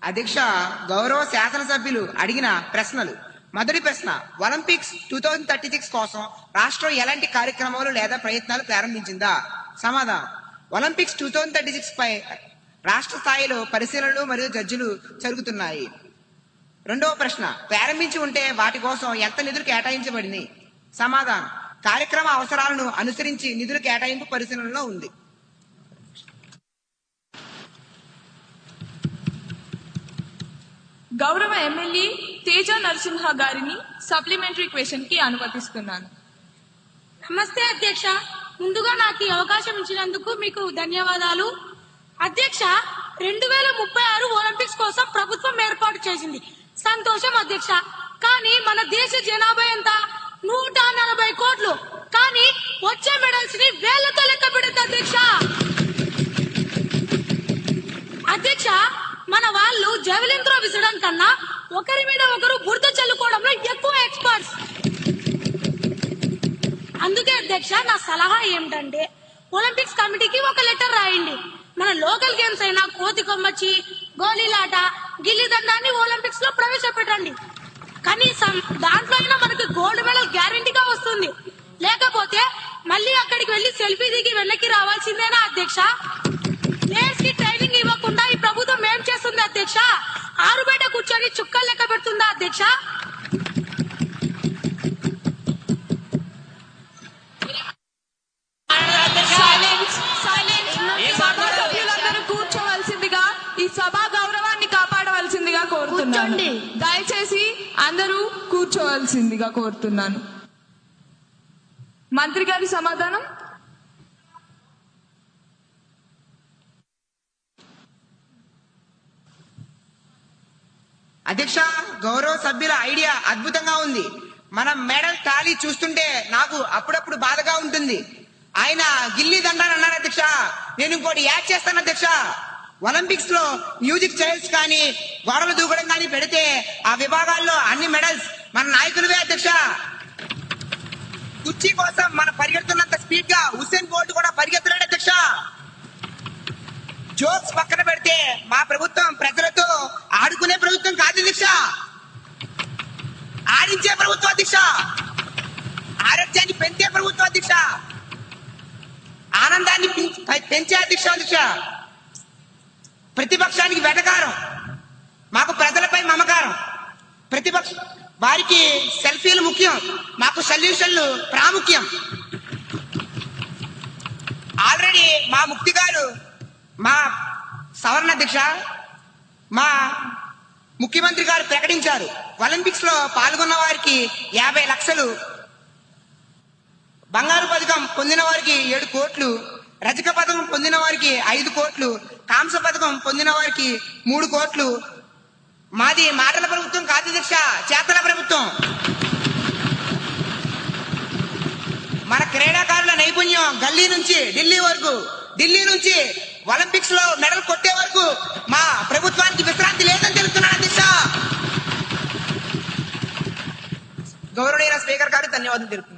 అధ్యక్ష, గౌరవ శాసనసభ్యులు అడిగిన ప్రశ్నలు. మొదటి ప్రశ్న, ఒలింపిక్స్ 2036 కోసం రాష్ట్రం ఎలాంటి కార్యక్రమాలు లేదా ప్రయత్నాలు ప్రారంభించిందా? సమాధానం, ఒలింపిక్స్ 2036 పై రాష్ట్ర స్థాయిలో పరిశీలనలు మరియు జడ్జిలు జరుగుతున్నాయి. రెండవ ప్రశ్న, ప్రారంభించి ఉంటే వాటి కోసం ఎంత నిధులు కేటాయించబడింది? సమాధానం, కార్యక్రమ అవసరాలను అనుసరించి నిధుల కేటాయింపు పరిశీలనలో ఉంది. గౌరవ ఎమ్మెల్యే తేజ నరసింహ గారిని సప్లిమెంటరీ క్వశ్చన్ కి అనుమతిస్తున్నాను. నమస్తే అధ్యక్ష, ముందుగా నాకు ఈ అవకాశం ఇచ్చినందుకు మీకు ధన్యవాదాలు. అధ్యక్ష, 2036 ఒలింపిక్స్ కోసం ప్రభుత్వం ఏర్పాటు చేసింది, సంతోషం అధ్యక్ష. కానీ మన దేశ జనాభా ఎంత? 140 కోట్లు. కానీ వచ్చే మెడల్స్ ని వేళ్లతో లెక్క పెడుతుంది అధ్యక్ష. అధ్యక్ష, మన వాళ్ళు జెవెలిన్ త్రో విసరడం కన్నా ఒకరి మీద ఒకరు బురద చల్లుకోవడంలో ఎక్కువ ఎక్స్పర్ట్స్. అందుకే అధ్యక్ష, నా సలహా ఏమిటంటే ఒలింపిక్స్ కమిటీకి ఒక లెటర్ రాయండి. మన లోకల్ గేమ్స్ అయినా కోతి కొమ్మచ్చి, గోళీలాట, గిల్లి దండాన్ని ఒలింపిక్స్ లో ప్రవేశపెట్టండి. కనీసం దాంట్లో అయినా మనకి గోల్డ్ మెడల్ గ్యారంటీగా వస్తుంది. లేకపోతే మళ్ళీ అక్కడికి వెళ్లి సెల్ఫీ దిగి వెనక్కి రావాల్సిందేనా అధ్యక్ష? ప్లేయర్స్ కి ట్రైనింగ్ ఇవ్వకుండా ఈ ప్రభుత్వం ఏం చేస్తుంది అధ్యక్ష? ఆరుబయట కూర్చొని చుక్కలు లెక్క పెడుతుందా అధ్యక్ష? ఏమండి? దయచేసి అందరూ కూర్చోవలసిందిగా కోరుతున్నాను. మంత్రి గారి సమాధానం. అధ్యక్ష, గౌరవ సభ్యుల ఐడియా అద్భుతంగా ఉంది. మన మెడల్ టాలీ చూస్తుంటే నాకు అప్పుడప్పుడు బాధగా ఉంటుంది. ఆయన గిల్లీ దండాన్ని అన్నారు అధ్యక్ష. నేను ఇంకోటి యాడ్ చేస్తాను అధ్యక్ష. ఒలింపిక్స్ లో మ్యూజిక్ చైర్స్ కానీ గోడలు దూకడం కానీ పెడితే ఆ విభాగాల్లో అన్ని మెడల్స్ మన నాయకులవే అధ్యక్ష. కుర్చీ కోసం మన పరిగెడుతున్నంత స్పీడ్ గా హుస్సేన్ బోల్ట్ కూడా పరిగెత్తలేడు అధ్యక్ష. జోక్స్ పక్కన పెడితే మా ప్రభుత్వం ప్రజలతో ఆడుకునే ప్రభుత్వం కాదు అధ్యక్ష, ఆడించే ప్రభుత్వం అధ్యక్ష, ఆరోగ్యాన్ని పెంచే ప్రభుత్వం అధ్యక్ష, ఆనందాన్ని పెంచే అధ్యక్ష. ప్రతిపక్షానికి వెటకారం, మాకు ప్రజలపై మమకారం. ప్రతిపక్ష వారికి సెల్ఫీలు ముఖ్యం, మాకు సొల్యూషన్లు ప్రాముఖ్యం. ఆల్రెడీ మా ముక్తి గారు, మా సవరణ అధ్యక్ష, మా ముఖ్యమంత్రి గారు ప్రకటించారు. ఒలింపిక్స్ లో పాల్గొన్న వారికి 50 లక్షలు, బంగారు పథకం పొందిన వారికి 7 కోట్లు, రజక పథకం పొందిన వారికి 5 కోట్లు, కాంస్య పథకం పొందిన వారికి 3 కోట్లు. మాది మాటల ప్రభుత్వం కాదు అధ్యక్ష, చేతల ప్రభుత్వం. మన క్రీడాకారుల నైపుణ్యం గల్లీ నుంచి ఢిల్లీ వరకు, ఢిల్లీ నుంచి ఒలింపిక్స్ లో మెడల్ కొట్టే వరకు మా ప్రభుత్వానికి విశ్రాంతి లేదని తెలుస్తున్నాను అధ్యక్ష. గౌరవనీయ స్పీకర్ గారు ధన్యవాదాలు తెలుపుతున్నాను.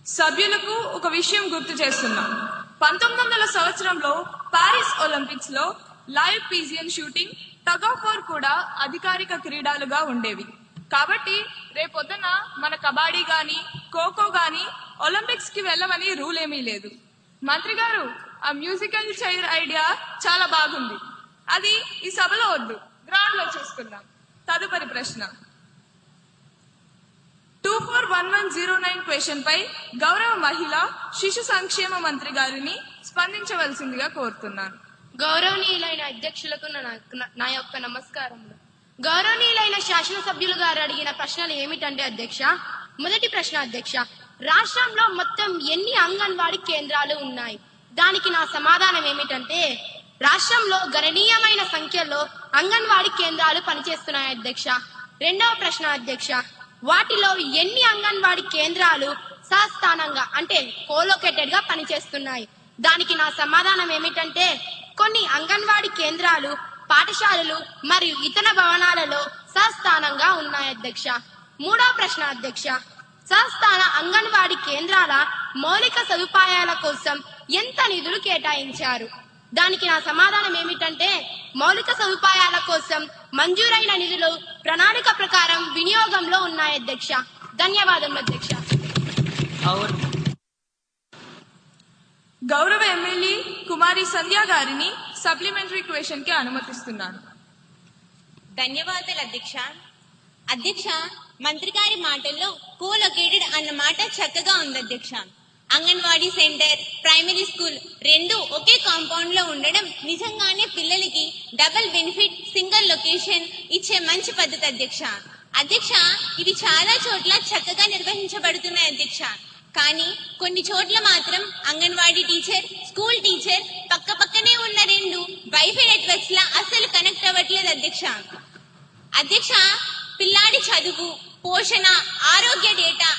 సభ్యులకు ఒక విషయం గుర్తు చేస్తున్నాం. 1900 సంవత్సరంలో పారిస్ ఒలింపిక్స్ లో live pigeon shooting, tug of war కూడా అధికారిక క్రీడలుగా ఉండేవి. కాబట్టి రేపొద్దున మన కబడ్డీ గాని ఖోఖో గాని ఒలింపిక్స్ కి వెళ్ళమని రూల్ ఏమీ లేదు. మంత్రి గారు, ఆ మ్యూజికల్ చైర్ ఐడియా చాలా బాగుంది. అది ఈ సభలో వద్దు, గ్రౌండ్ లో చూసుకుందాం. తదుపరి ప్రశ్న 241109 క్వశ్చన్ పై గౌరవ మహిళా శిశు సంక్షేమ మంత్రి గారిని స్పందించవలసిందిగా కోరుతున్నాను. గౌరవనీయులైన అధ్యక్షులకు నా యొక్క నమస్కారములు. గౌరవనీయులైన శాసనసభ్యులు గారు అడిగిన ప్రశ్నలు ఏమిటంటే అధ్యక్ష, మొదటి ప్రశ్న అధ్యక్ష, రాష్ట్రంలో మొత్తం ఎన్ని అంగన్వాడీ కేంద్రాలు ఉన్నాయి? దానికి నా సమాధానం ఏమిటంటే, రాష్ట్రంలో గణనీయమైన సంఖ్యలో అంగన్వాడీ కేంద్రాలు పనిచేస్తున్నాయి అధ్యక్ష. రెండవ ప్రశ్న అధ్యక్ష, వాటిలో ఎన్ని అంగన్వాడీ కేంద్రాలు సస్థానంగా అంటే కోలోకేటెడ్ గా పనిచేస్తున్నాయి? దానికి నా సమాధానం ఏమిటంటే, కొన్ని అంగన్వాడీ కేంద్రాలు పాఠశాలలు మరియు ఇతర భవనాలలో సస్థానంగా ఉన్నాయి అధ్యక్ష. మూడవ ప్రశ్న అధ్యక్ష, సస్థాన అంగన్వాడీ కేంద్రాల మౌలిక సదుపాయాల కోసం ఎంత నిధులు కేటాయించారు? దానికి నా సమాధానం ఏమిటంటే, మౌలిక సదుపాయాల కోసం మంజూరైన నిధులు ప్రణాళిక ప్రకారం వినియోగంలో ఉన్నాయి అధ్యక్ష. ధన్యవాదములు అధ్యక్ష. గౌరవ ఎమ్మెల్యే కుమారి సంధ్య గారిని సప్లిమెంటరీ క్వశ్చన్ కి అనుమతిస్తున్నాను. ధన్యవాదాలు అధ్యక్ష. అధ్యక్ష, మంత్రి గారి మాటల్లో కోలొకేటెడ్ అన్న మాట చక్కగా ఉంది అధ్యక్ష. అంగన్వాడీ సెంటర్, ప్రైమరీ స్కూల్ రెండు ఒకే కాంపౌండ్ లో ఉండడం నిజంగానే పిల్లలకి డబుల్ బెనిఫిట్, సింగిల్ లొకేషన్ ఇచ్చే మంచి పద్ధతి అధ్యక్ష. అధ్యక్ష, ఇది చాలా చోట్ల చక్కగా నిర్వహించబడుతున్నాయి అధ్యక్ష. కానీ కొన్ని చోట్ల మాత్రం అంగన్వాడీ టీచర్, స్కూల్ టీచర్ పక్క పక్కనే ఉన్న రెండు వైఫై నెట్వర్క్స్ లా అస్సలు కనెక్ట్ అవ్వట్లేదు అధ్యక్ష. అధ్యక్ష, పిల్లాడి చదువు, పోషణ, ఆరోగ్య డేటా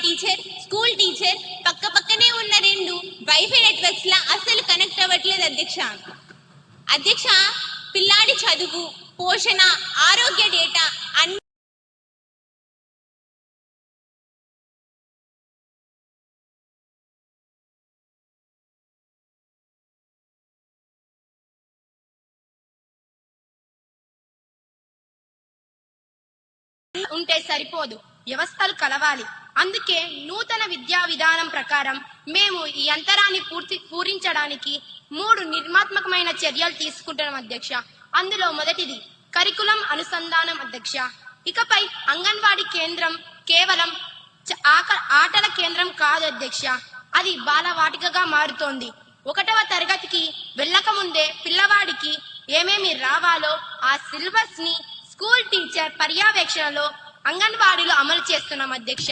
టీచర్, స్కూల్ టీచర్ పక్క పక్కనే ఉన్న రెండు వైఫై నెట్వర్క్స్ లా అస్సలు కనెక్ట్ అవ్వట్లేదు అధ్యక్ష. అధ్యక్ష, పిల్లాడి చదువు, పోషణ, ఆరోగ్య డేటా అన్ని ఉంటే సరిపోదు, వ్యవస్థలు కలవాలి. అందుకే నూతన విద్యా విధానం ప్రకారం మేము ఈ అంతరాన్ని పూరించడానికి 3 నిర్మాత్మకమైన చర్యలు తీసుకుంటున్నాం అధ్యక్ష. అందులో మొదటిది కరికులం అనుసంధానం అధ్యక్ష. ఇకపై అంగన్వాడీ కేంద్రం కేవలం ఆటల కేంద్రం కాదు అధ్యక్ష, అది బాలవాటికగా మారుతోంది. 1వ తరగతికి వెళ్ళక ముందే పిల్లవాడికి ఏమేమి రావాలో ఆ సిలబస్ ని స్కూల్ టీచర్ పర్యవేక్షణలో అంగన్వాడీలో అమలు చేస్తున్నాం అధ్యక్ష.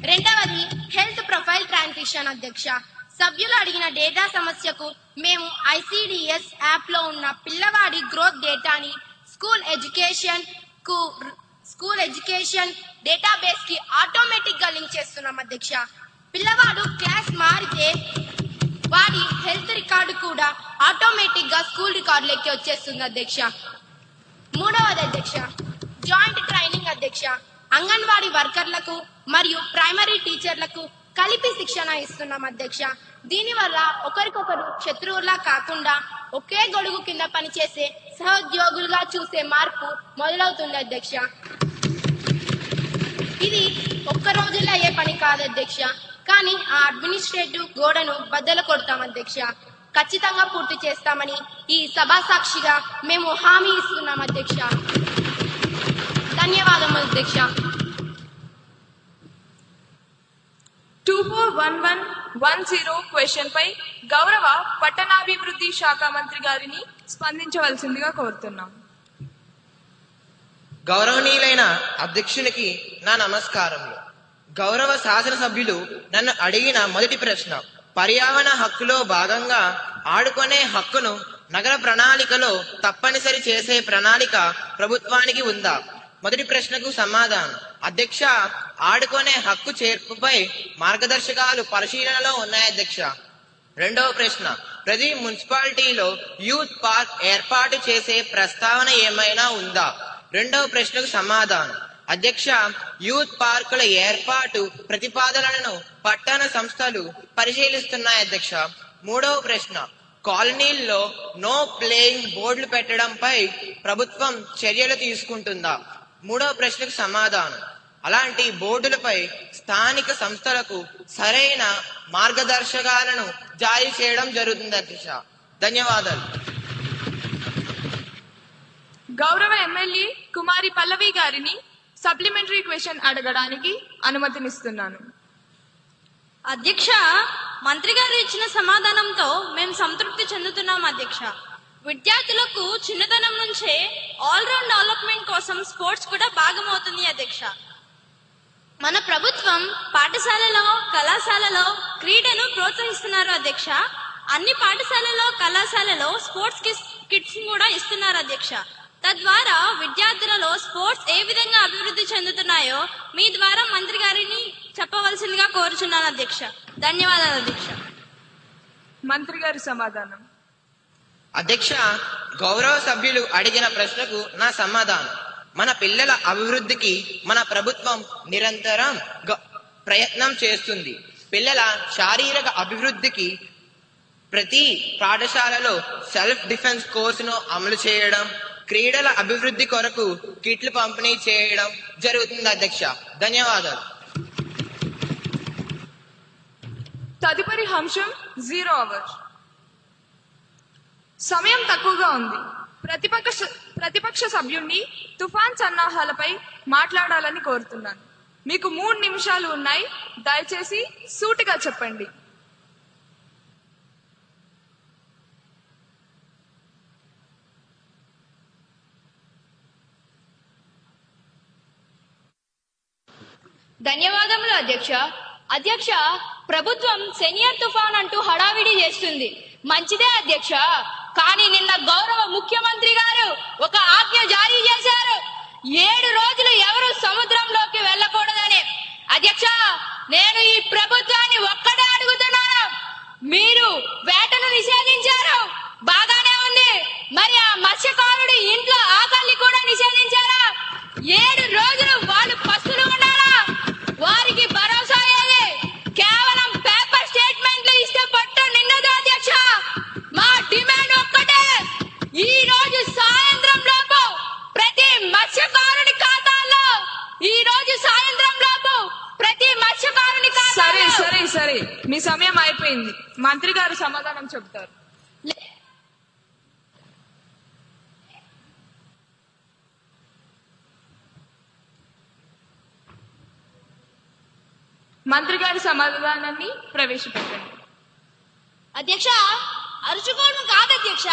2వది హెల్త్ ప్రొఫైల్ ట్రాన్సిషన్ అధ్యక్ష. సభ్యులు అడిగిన డేటా సమస్యకు మేము ICDS యాప్ లో ఉన్న పిల్లవాడి గ్రోత్ డేటాని స్కూల్ ఎడ్యుకేషన్ డేటాబేస్ కి ఆటోమేటిక్ గా లింక్ చేస్తున్నాం అధ్యక్ష. పిల్లవాడు క్లాస్ మారితే వాడి హెల్త్ రికార్డు కూడా ఆటోమేటిక్ గా స్కూల్ రికార్డులోకి వచ్చేస్తుంది అధ్యక్ష. 3వది అధ్యక్ష జాయింట్ ట్రైనింగ్ అధ్యక్ష. అంగన్వాడీ వర్కర్లకు మరియు ప్రైమరీ టీచర్లకు కలిపి శిక్షణ ఇస్తున్నాం అధ్యక్ష. దీనివల్ల ఒకరికొకరు శత్రువులా కాకుండా ఒకే గొడుగు కింద పనిచేసే సహోద్యోగులుగా చూసే మార్పు మొదలవుతుంది అధ్యక్ష. ఇది ఒక్క రోజుల్లో అయ్యే పని కాదు అధ్యక్ష, కానీ ఆ అడ్మినిస్ట్రేటివ్ గోడను బద్దలు కొడతాం అధ్యక్ష. ఖచ్చితంగా పూర్తి చేస్తామని ఈ సభా సాక్షిగా మేము హామీ ఇస్తున్నాం అధ్యక్ష. ధన్యవాదములు అధ్యక్ష. 241110 క్వశ్చన్ పై గౌరవ పట్టణాభివృద్ధి శాఖ మంత్రి గారిని స్పందించవలసిందిగా కోరుతున్నాం. గౌరవనీయులైన అధ్యక్షునికి నా నమస్కారములు. గౌరవ శాసనసభ్యులు నన్ను అడిగిన మొదటి ప్రశ్న, పర్యావరణ హక్కులో భాగంగా ఆడుకునే హక్కును నగర ప్రణాళికలో తప్పనిసరి చేసే ప్రణాళిక ప్రభుత్వానికి ఉందా? మొదటి ప్రశ్నకు సమాధానం, అధ్యక్ష, ఆడుకునే హక్కు చేర్పుపై మార్గదర్శకాలు పరిశీలనలో ఉన్నాయి అధ్యక్ష. 2వ ప్రశ్న, ప్రతి మున్సిపాలిటీలో యూత్ పార్క్ ఏర్పాటు చేసే ప్రస్తావన ఏమైనా ఉందా? 2వ ప్రశ్నకు సమాధానం, అధ్యక్ష, యూత్ పార్కుల ఏర్పాటు ప్రతిపాదనలను పట్టణ సంస్థలు పరిశీలిస్తున్నాయి అధ్యక్ష. 3వ ప్రశ్న, కాలనీల్లో నో ప్లేయింగ్ బోర్డులు పెట్టడంపై ప్రభుత్వం చర్యలు తీసుకుంటుందా? 3వ ప్రశ్నకు సమాధానం, అలాంటి బోర్డులపై స్థానిక సంస్థలకు సరైన మార్గదర్శకాలను జారీ చేయడం జరుగుతుంది అధ్యక్ష. ధన్యవాదాలు. గౌరవ ఎమ్మెల్యే కుమారి పల్లవి గారిని సప్లిమెంటరీ క్వశ్చన్ అడగడానికి అనుమతినిస్తున్నాను. అధ్యక్ష, మంత్రి గారు ఇచ్చిన సమాధానంతో మేము సంతృప్తి చెందుతున్నాం అధ్యక్ష. విద్యార్థులకు చిన్నతనం నుంచే ఆల్రౌండ్ డెవలప్మెంట్ కోసం స్పోర్ట్స్ కూడా భాగమవుతుంది అధ్యక్ష. మన ప్రభుత్వం పాఠశాలలో కళాశాలలో క్రీడను ప్రోత్సహిస్తున్నారు అధ్యక్ష. అన్ని పాఠశాలలో కళాశాలలో స్పోర్ట్స్ కిట్స్ కూడా ఇస్తున్నారు అధ్యక్ష. తద్వారా విద్యార్థులలో స్పోర్ట్స్ ఏ విధంగా అభివృద్ధి చెందుతున్నాయో మీ ద్వారా మంత్రి గారిని చెప్పవలసిందిగా కోరుచున్నాను అధ్యక్ష. ధన్యవాదాలు అధ్యక్ష. మంత్రి గారి సమాధానం. అధ్యక్ష, గౌరవ సభ్యులు అడిగిన ప్రశ్నకు నా సమాధానం, మన పిల్లల అభివృద్ధికి మన ప్రభుత్వం నిరంతరం ప్రయత్నం చేస్తుంది. పిల్లల శారీరక అభివృద్ధికి ప్రతి పాఠశాలలో సెల్ఫ్ డిఫెన్స్ కోర్సును అమలు చేయడం, క్రీడల అభివృద్ధి కొరకు కిట్లు పంపిణీ చేయడం జరుగుతుంది అధ్యక్ష. ధన్యవాదాలు. తదుపరి అంశం 0 అవర్. సమయం తక్కువగా ఉంది. ప్రతిపక్ష సభ్యుణ్ణి తుఫాన్ సన్నాహాలపై మాట్లాడాలని కోరుతున్నాను. మీకు 3 నిమిషాలు ఉన్నాయి. దయచేసి సూటిగా చెప్పండి. ధన్యవాదములు అధ్యక్ష. అధ్యక్ష, ప్రభుత్వం సెనియర్ తుఫాన్ అంటూ హడావిడి చేస్తుంది. మంచిదే అధ్యక్ష, కానీ నిన్న గౌరవ ముఖ్యమంత్రి గారు ఒక ఆజ్ఞ జారీ చేశారు. 7 రోజులు ఎవరు సముద్రంలోకి వెళ్ళకూడదని. అధ్యక్ష, నేను ఈ ప్రభుత్వాన్ని ఒక్కటే అడుగుతున్నాను, మీరు వేటను నిషేధించారు, బాగానే ఉంది, మరి ఆ మత్స్యకారుడి ఇంట్లో ఆకలిని కూడా నిషేధించారా? 7 రోజులు వాళ్ళు పస్తులు ఉండాలా? వారికి భరోసా ఏది? కేవలం పేపర్ స్టేట్మెంట్లు ఇస్తే పట్టు నిన్నదు అధ్యక్ష. మా డిమాండ్ ఒక్కటే, ఈ రోజు సాయంత్రం లోపు ప్రతి మత్స్యకారుని ఖాతాలో, ఈ రోజు సాయంత్రం లోపు ప్రతి మత్స్యకారుని ఖాతాలో. సరే, మీ సమయం అయిపోయింది. మంత్రి గారు సమాధానం చెప్తారు. మంత్రి గారి సమాధానాన్ని ప్రవేశపెట్టండి. అధ్యక్ష, అరుచుకోవడం కాదు అధ్యక్ష,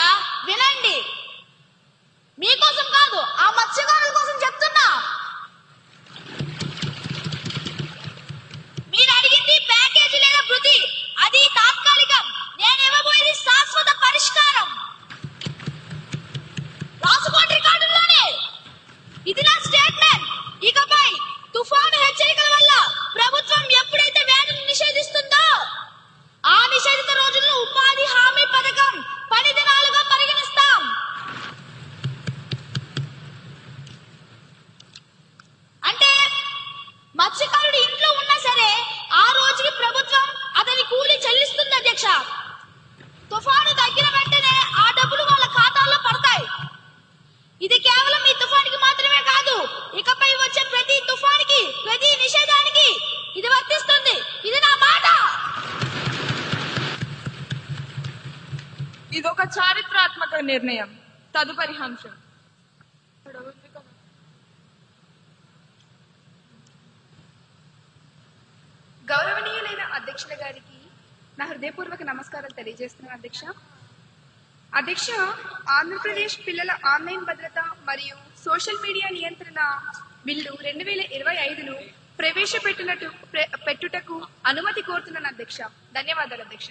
వినండి. మీకోసం కాదు, ఆ మత్స్యకారుల కోసం చెప్తున్నా. మీరు అడిగింది ప్యాకేజీ లేదా వృద్ధి, అది తాత్కాలికం. నేను ఇవ్వబోయేది శాశ్వత పరిష్కారం. రాసుకోండి రికార్డుల్లోనే. ఇది నా స్టేట్మెంట్. ఇకపై తుఫాను హెచ్చరికల వల్ల ప్రభుత్వం ఎప్పుడైతే వేటను నిషేధిస్తుందో ఆ నిషేధిత రోజుల్లో ఉపాధి హామీ పథకం 10 దినాలుగా పరిగణిస్తాం. అంటే మత్స్యకారుడు ఇంట్లో ఉన్నా సరే ఆ రోజుకి ప్రభుత్వం అతని కూలి చెల్లిస్తుంది అధ్యక్ష. తుఫాను తగ్గిన వెంటనే ఆ డబ్బులు వాళ్ళ ఖాతాల్లో పడతాయి. ఇది కేవలం ఈ తుఫానికి మాత్రమే కాదు, ఇకపై వచ్చే ప్రతి తుఫానికి, ప్రతి నిషేధానికి ఇది వర్తిస్తుంది. ఇది నా మాట. ఇదొక చారిత్రాత్మక నిర్ణయం. తదుపరి అంశం. గౌరవనీయులైన అధ్యక్షుల గారికి నా హృదయపూర్వక నమస్కారాలు తెలియజేస్తున్నాను అధ్యక్ష. అధ్యక్ష, ఆంధ్రప్రదేశ్ పిల్లల ఆన్లైన్ భద్రత మరియు సోషల్ మీడియా నియంత్రణ బిల్లు 2025ను ప్రవేశపెట్టుటకు అనుమతి కోరుతున్నాను అధ్యక్ష. ధన్యవాదాలు అధ్యక్ష.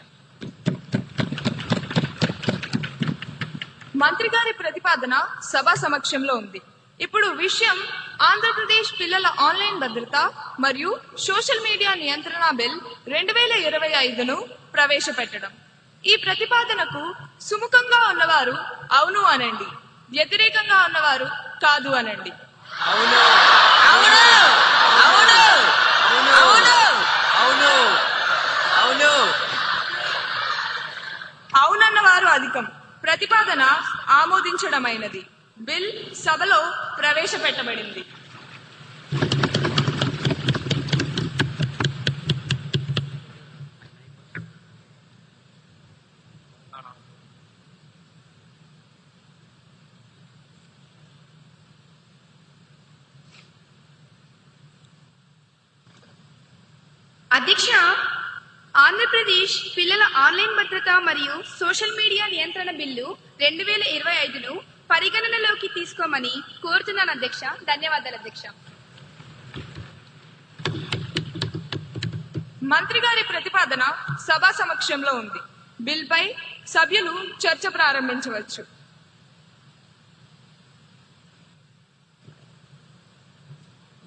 మంత్రి గారి ప్రతిపాదన సభ సమక్షంలో ఉంది. ఇప్పుడు విషయం ఆంధ్రప్రదేశ్ పిల్లల ఆన్లైన్ భద్రత మరియు సోషల్ మీడియా నియంత్రణ బిల్ 2025ను ప్రవేశపెట్టడం. ఈ ప్రతిపాదనకు సుముఖంగా ఉన్నవారు అవును అనండి, వ్యతిరేకంగా ఉన్నవారు కాదు అనండి. అవునన్న వారు అధికం. ప్రతిపాదన ఆమోదించడమైనది. బిల్ సభలో ప్రవేశపెట్టబడింది. అధ్యక్ష, ఆంధ్రప్రదేశ్ పిల్లల ఆన్లైన్ భద్రత మరియు సోషల్ మీడియా నియంత్రణ బిల్లు 2025ను పరిగణనలోకి తీసుకోమని కోరుతున్నాను అధ్యక్ష. ధన్యవాదాలు అధ్యక్ష. మంత్రి గారి ప్రతిపాదన సభా సమక్షంలో ఉంది. బిల్ పై సభ్యులు చర్చ ప్రారంభించవచ్చు.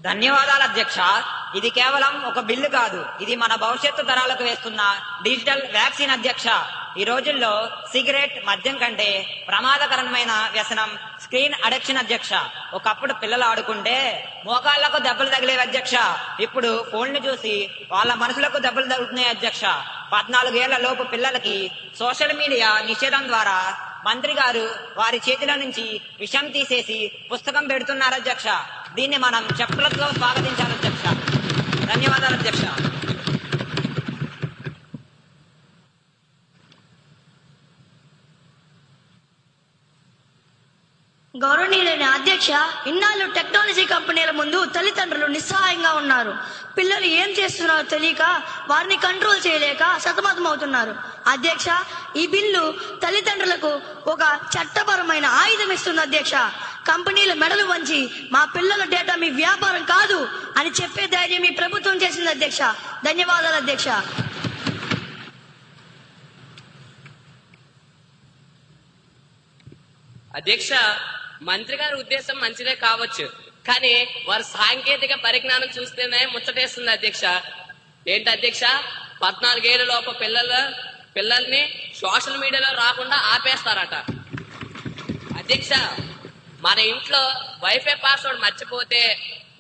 ధన్యవాదాలు అధ్యక్ష. ఇది కేవలం ఒక బిల్లు కాదు, ఇది మన భవిష్యత్తు తరాలకు వేస్తున్న డిజిటల్ వ్యాక్సిన్ అధ్యక్ష. ఈ రోజుల్లో సిగరెట్, మద్యం కంటే ప్రమాదకరమైన వ్యసనం స్క్రీన్ అడిక్షన్ అధ్యక్ష. ఒకప్పుడు పిల్లలు ఆడుకుంటే మోకాళ్లకు దెబ్బలు తగిలేవి అధ్యక్ష. ఇప్పుడు ఫోన్లు చూసి వాళ్ళ మనసులకు దెబ్బలు తగులుతున్నాయి అధ్యక్ష. 14 ఏళ్ల లోపు పిల్లలకి సోషల్ మీడియా నిషేధం ద్వారా మంత్రి గారు వారి చేతిలో నుంచి విషం తీసేసి పుస్తకం పెడుతున్నారు అధ్యక్ష. దీన్ని మనం చెప్పులతో స్వాగతించాలి అధ్యక్ష. ధన్యవాదాలు అధ్యక్ష. గౌరవనీయులైన అధ్యక్ష, ఇన్నాళ్ళు టెక్నాలజీ కంపెనీల ముందు తల్లిదండ్రులు నిస్సహాయంగా ఉన్నారు. పిల్లలు ఏం చేస్తున్నారో తెలియక వారిని కంట్రోల్ చేయలేక సతమతమవుతున్నారు. అధ్యక్ష, ఈ బిల్లు తల్లిదండ్రులకు ఒక చట్టపరమైన ఆయుధం ఇస్తుంది అధ్యక్ష. కంపెనీల మెడలు వంచి మా పిల్లల డేటా మీ వ్యాపారం కాదు అని చెప్పే ధైర్యం ఈ ప్రభుత్వం చేసింది అధ్యక్ష. ధన్యవాదాలు అధ్యక్ష. అధ్యక్ష, మంత్రి గారి ఉద్దేశం మంచిదే కావచ్చు, కానీ వారి సాంకేతిక పరిజ్ఞానం చూస్తేనే ముచ్చటేస్తుంది అధ్యక్ష. ఏంటి అధ్యక్ష, 14 ఏళ్ల లోపు పిల్లల్ని సోషల్ మీడియాలో రాకుండా ఆపేస్తారట. అధ్యక్ష, మన ఇంట్లో వైఫై పాస్వర్డ్ మర్చిపోతే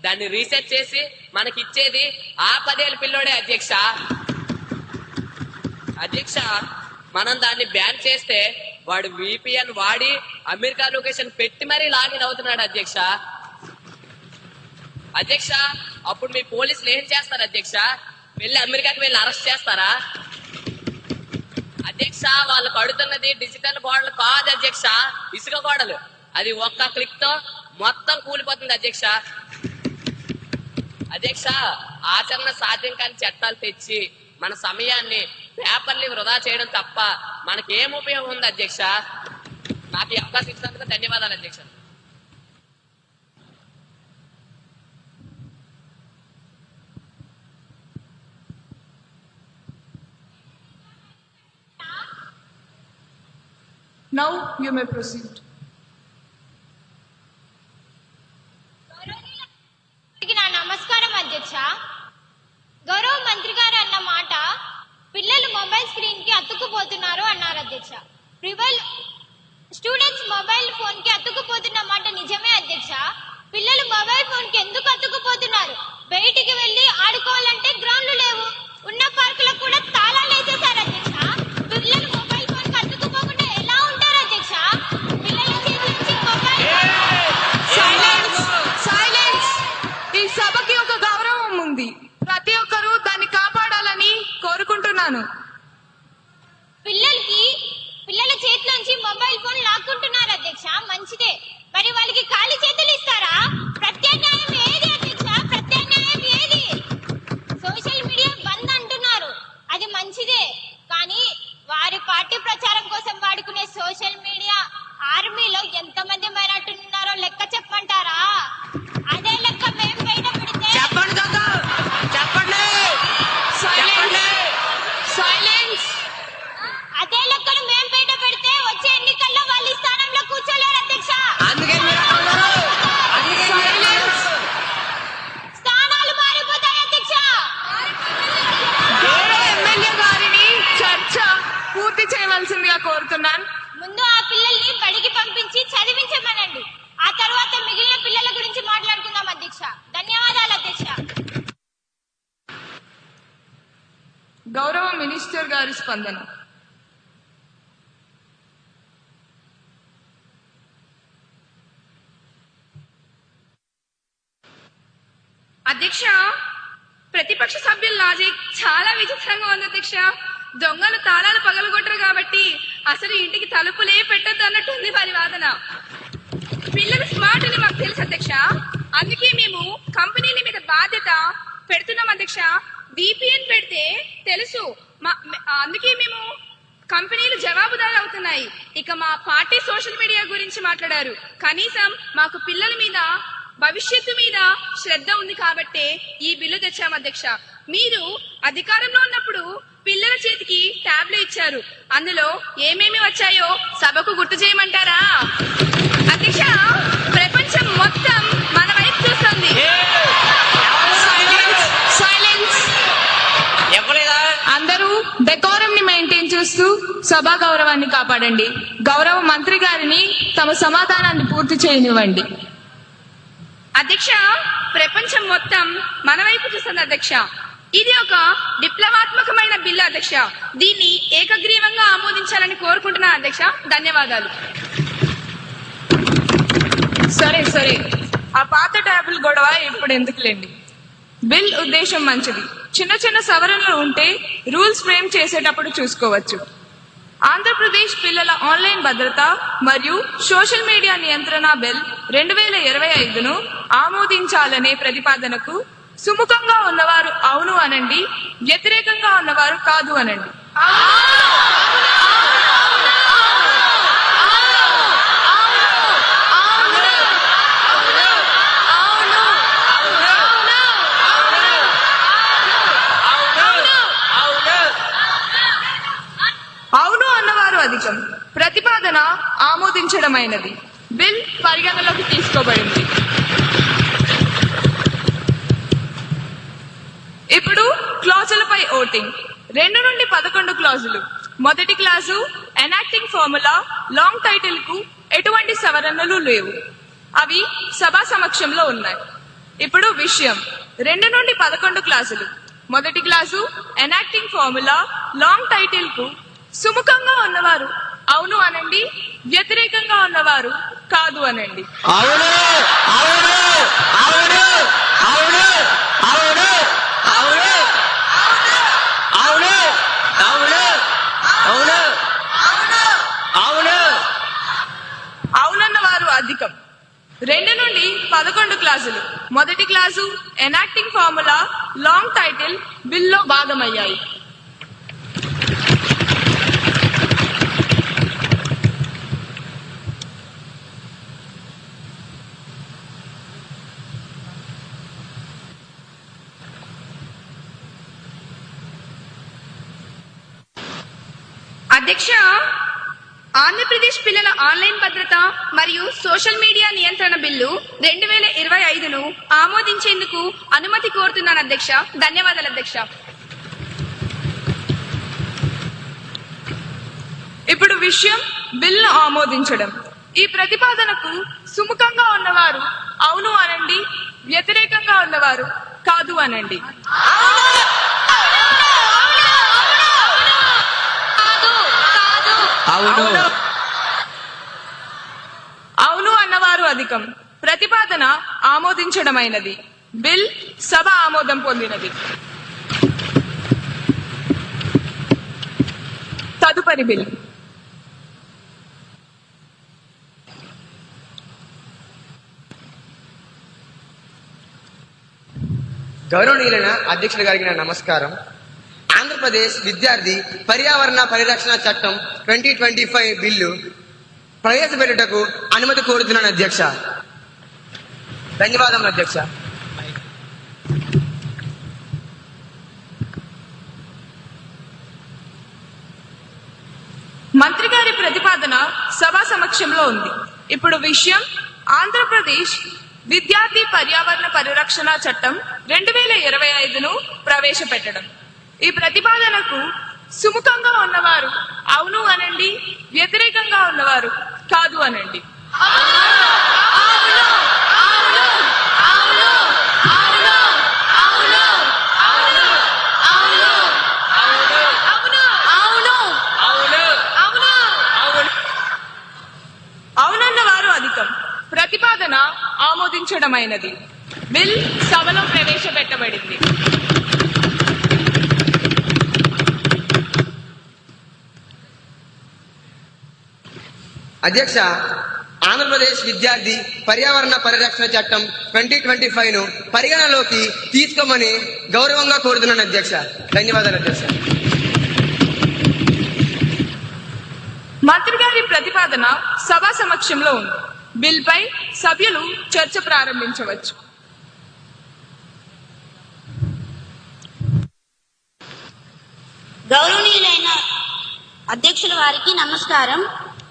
దాన్ని రీసెట్ చేసి మనకి ఇచ్చేది ఆ 10 ఏళ్ళ పిల్లోడే అధ్యక్ష. అధ్యక్ష, మనం దాన్ని బ్యాన్ చేస్తే వాడు VPN వాడి అమెరికా లొకేషన్ పెట్టి మరీ లాగిన్ అవుతున్నాడు అధ్యక్ష. అధ్యక్ష, అప్పుడు మీ పోలీసులు ఏం చేస్తారు అధ్యక్ష? వెళ్ళి అమెరికాకి వెళ్ళి అరెస్ట్ చేస్తారా? అధ్యక్ష, వాళ్ళు కడుతున్నది డిజిటల్ గోడలు కాదు అధ్యక్ష, ఇసుక గోడలు. అది ఒక్క క్లిక్ తో మొత్తం కూలిపోతుంది అధ్యక్ష. అధ్యక్ష, ఆచరణ సాధ్యం కాని చట్టాలు తెచ్చి మన సమయాన్ని పేపర్లు వృధా చేయడం తప్ప మనకేం ఉపయోగం ఉంది అధ్యక్ష? నాకు ఈ అవకాశం ఇచ్చినందుకు ధన్యవాదాలు అధ్యక్ష. Now you may proceed. నా నమస్కారం అధ్యక్ష. గౌరవ మంత్రి గారు అన్న మాట, పిల్లలు మొబైల్ స్క్రీన్ కి అతుక్కుపోతున్నారు అన్నారు అధ్యక్ష. స్టూడెంట్స్ మొబైల్ ఫోన్ కి అతుక్కుపోతున్న మాట నిజమే అధ్యక్ష. పిల్లలు మొబైల్ ఫోన్ కి ఎందుకు అతుక్కుపోతున్నారు? బయటికి వెళ్లి ఆడుకోవాలంటే గ్రౌండ్లు లేవు, ఉన్న పార్కులకు కూడా తాళాలు వేసేశారు అధ్యక్ష. పిల్లలు మొబైల్ ఫోన్ కి అతుక్కుపోకుండా ఎలా ఉంటారు అధ్యక్ష? పిల్లల చేతి నుంచి మొబైల్ ఈ సభకి ఒక గౌరవం ఉంది, ప్రతి ఒక్కరూ దాన్ని కాపాడాలని కోరుకుంటున్నాను. పిల్లల చేతిలోంచి మొబైల్ ఫోన్ లాక్కుంటున్నారు అధ్యక్ష. మంచిదే, మరి వాళ్ళకి ఖాళీ చేతులు ఇస్తారా? ప్రత్యామ్నాయం ఏది అధ్యక్ష? ప్రత్యామ్నాయం ఏది? సోషల్ మీడియా బంద్ అంటున్నారు, అది మంచిదే. కానీ వారి పార్టీ ప్రచారం కోసం వాడుకునే సోషల్ మీడియా ఆర్మీలో ఎంతమంది మైనార్టీలు ఉన్నారో లెక్క చెప్పమంటారా? అదే లెక్క మేము బయట పెడితే అదే లెక్కను మేము బయట పెడితే వచ్చే ఎన్నికల్లో వాళ్ళు ఈ స్థానంలో కూర్చోలేరు అధ్యక్ష. స్థానాలు మారిపోతాయి అధ్యక్ష. ఎమ్మెల్యే గారిని చర్చ పూర్తి చేయవలసిందిగా కోరుతున్నాను. ముందు ఆ పిల్లల్ని బడికి పంపించి చదివించమనండి, ఆ తర్వాత మిగిలిన పిల్లల గురించి మాట్లాడుకుందాం అధ్యక్ష. ధన్యవాదాలు అధ్యక్ష. గౌరవ మినిస్టర్ గారి స్పందన. అధ్యక్ష, ప్రతిపక్ష సభ్యుల లాజిక్ చాలా విచిత్రంగా ఉంది అధ్యక్ష. దొంగలు తాళాలు పగలగొట్టరు కాబట్టి అసలు ఇంటికి తలుపులే పెట్టద్దు అన్నట్టుంది వారి వాదన. పిల్లలు స్మార్ట్ అని మాకు తెలుసు అధ్యక్ష, అందుకే మేము కంపెనీల మీద బాధ్యత పెడుతున్నాం అధ్యక్ష. VPN పెడితే తెలుసు, అందుకే మేము కంపెనీలు జవాబుదారు అవుతున్నాయి. ఇక మా పార్టీ సోషల్ మీడియా గురించి మాట్లాడారు. కనీసం మాకు పిల్లల మీద, భవిష్యత్తు మీద శ్రద్ధ ఉంది కాబట్టే ఈ బిల్లు తెచ్చాం అధ్యక్ష. మీరు అధికారంలో ఉన్నప్పుడు పిల్లల చేతికి ట్యాబ్లు ఇచ్చారు, అందులో ఏమేమి వచ్చాయో సభకు గుర్తు చేయమంటారా? అధ్యక్ష, ప్రపంచం మొత్తం మన వైపు చూస్తుంది. అందరూ డెకోరం ని మెయింటైన్ చేస్తూ సభా గౌరవాన్ని కాపాడండి. గౌరవ మంత్రి గారిని తమ సమాధానాన్ని పూర్తి చేయనివ్వండి. అధ్యక్ష, ప్రపంచం మొత్తం మన వైపు చూస్తుంది అధ్యక్ష. ఇది ఒక విప్లవాత్మకమైన బిల్లు అధ్యక్ష. దీన్ని ఏకగ్రీవంగా ఆమోదించాలని కోరుకుంటున్నాను అధ్యక్ష. ధన్యవాదాలు. సరే, ఆ పాత ట్యాబుల్ గొడవ ఇప్పుడు ఎందుకులేండి. బిల్ ఉద్దేశం మంచిది, చిన్న చిన్న సవరణలు ఉంటే రూల్స్ ఫ్రేమ్ చేసేటప్పుడు చూసుకోవచ్చు. ఆంధ్రప్రదేశ్ పిల్లల ఆన్లైన్ భద్రత మరియు సోషల్ మీడియా నియంత్రణ బిల్ 2025ను ఆమోదించాలనే ప్రతిపాదనకు సుముఖంగా ఉన్నవారు అవును అనండి, వ్యతిరేకంగా ఉన్నవారు కాదు అనండి. అవును అన్నవారు అధికం. ప్రతిపాదన ఆమోదించడమైనది. బిల్ పరిగణలోకి తీసుకోబడింది. ఇప్పుడు క్లాజులపై ఓటింగ్. 2 నుండి 11 క్లాజులు. మొదటి clause enacting formula long title కు ఎటువంటి సవరణలు లేవు, అవి సభా సమక్షంలో ఉన్నాయి. ఇప్పుడు విషయం. 2 నుండి 11 క్లాజులు. మొదటి clause enacting formula long title కు సుముఖంగా ఉన్నవారు అవును అనండి, వ్యతిరేకంగా ఉన్నవారు కాదు అనండి. అవునన్న వారు అధికం. 2 నుండి 11 క్లాసులు, మొదటి class enacting formula long title బిల్లో భాగమయ్యాయి. అధ్యక్ష, ఆంధ్రప్రదేశ్ పిల్లల ఆన్లైన్ భద్రత మరియు సోషల్ మీడియా నియంత్రణ బిల్లు 2025ను ఆమోదించేందుకు అనుమతి కోరుతున్నాను అధ్యక్ష. ధన్యవాదాలు అధ్యక్ష. ఇప్పుడు విషయం బిల్లు ఆమోదించడం. ఈ ప్రతిపాదనకు సుముఖంగా ఉన్నవారు అవును అనండి, వ్యతిరేకంగా ఉన్నవారు కాదు అనండి. అవును అన్నవారు అధికం. ప్రతిపాదన ఆమోదించడమైనది. బిల్ సభ ఆమోదం పొందినది. తదుపరి బిల్. గౌరవనీయులైన అధ్యక్షుల గారికి నా నమస్కారం. ఆంధ్రప్రదేశ్ విద్యార్థి పర్యావరణ పరిరక్షణ చట్టం 2025 బిల్లు ప్రవేశపెట్టుటకు అనుమతి కోరుతున్నాను అధ్యక్ష. ధన్యవాదములు అధ్యక్ష. మంత్రి గారి ప్రతిపాదన సభ సమక్షంలో ఉంది. ఇప్పుడు విషయం ఆంధ్రప్రదేశ్ విద్యార్థి పర్యావరణ పరిరక్షణ చట్టం 2025ను ప్రవేశపెట్టడం. ఈ ప్రతిపాదనకు సుముఖంగా ఉన్నవారు అవును అనండి, వ్యతిరేకంగా ఉన్నవారు కాదు అనండి. అవునన్నవారు అధికం. ప్రతిపాదన ఆమోదించడమైనది. బిల్ సభలో ప్రవేశపెట్టబడింది. అధ్యక్ష, ఆంధ్రప్రదేశ్ విద్యార్థి పర్యావరణ పరిరక్షణ చట్టం 2025ను పరిగణలోకి తీసుకోమని గౌరవంగా కోరుతున్నాను అధ్యక్ష. ధన్యవాదాలు అధ్యక్ష. మంత్రి గారి ప్రతిపాదన సభ సమక్షంలో ఉంది. బిల్ పై సభ్యులు చర్చ ప్రారంభించవచ్చు. గౌరవనీయులైన అధ్యక్షుల వారికి నమస్కారం.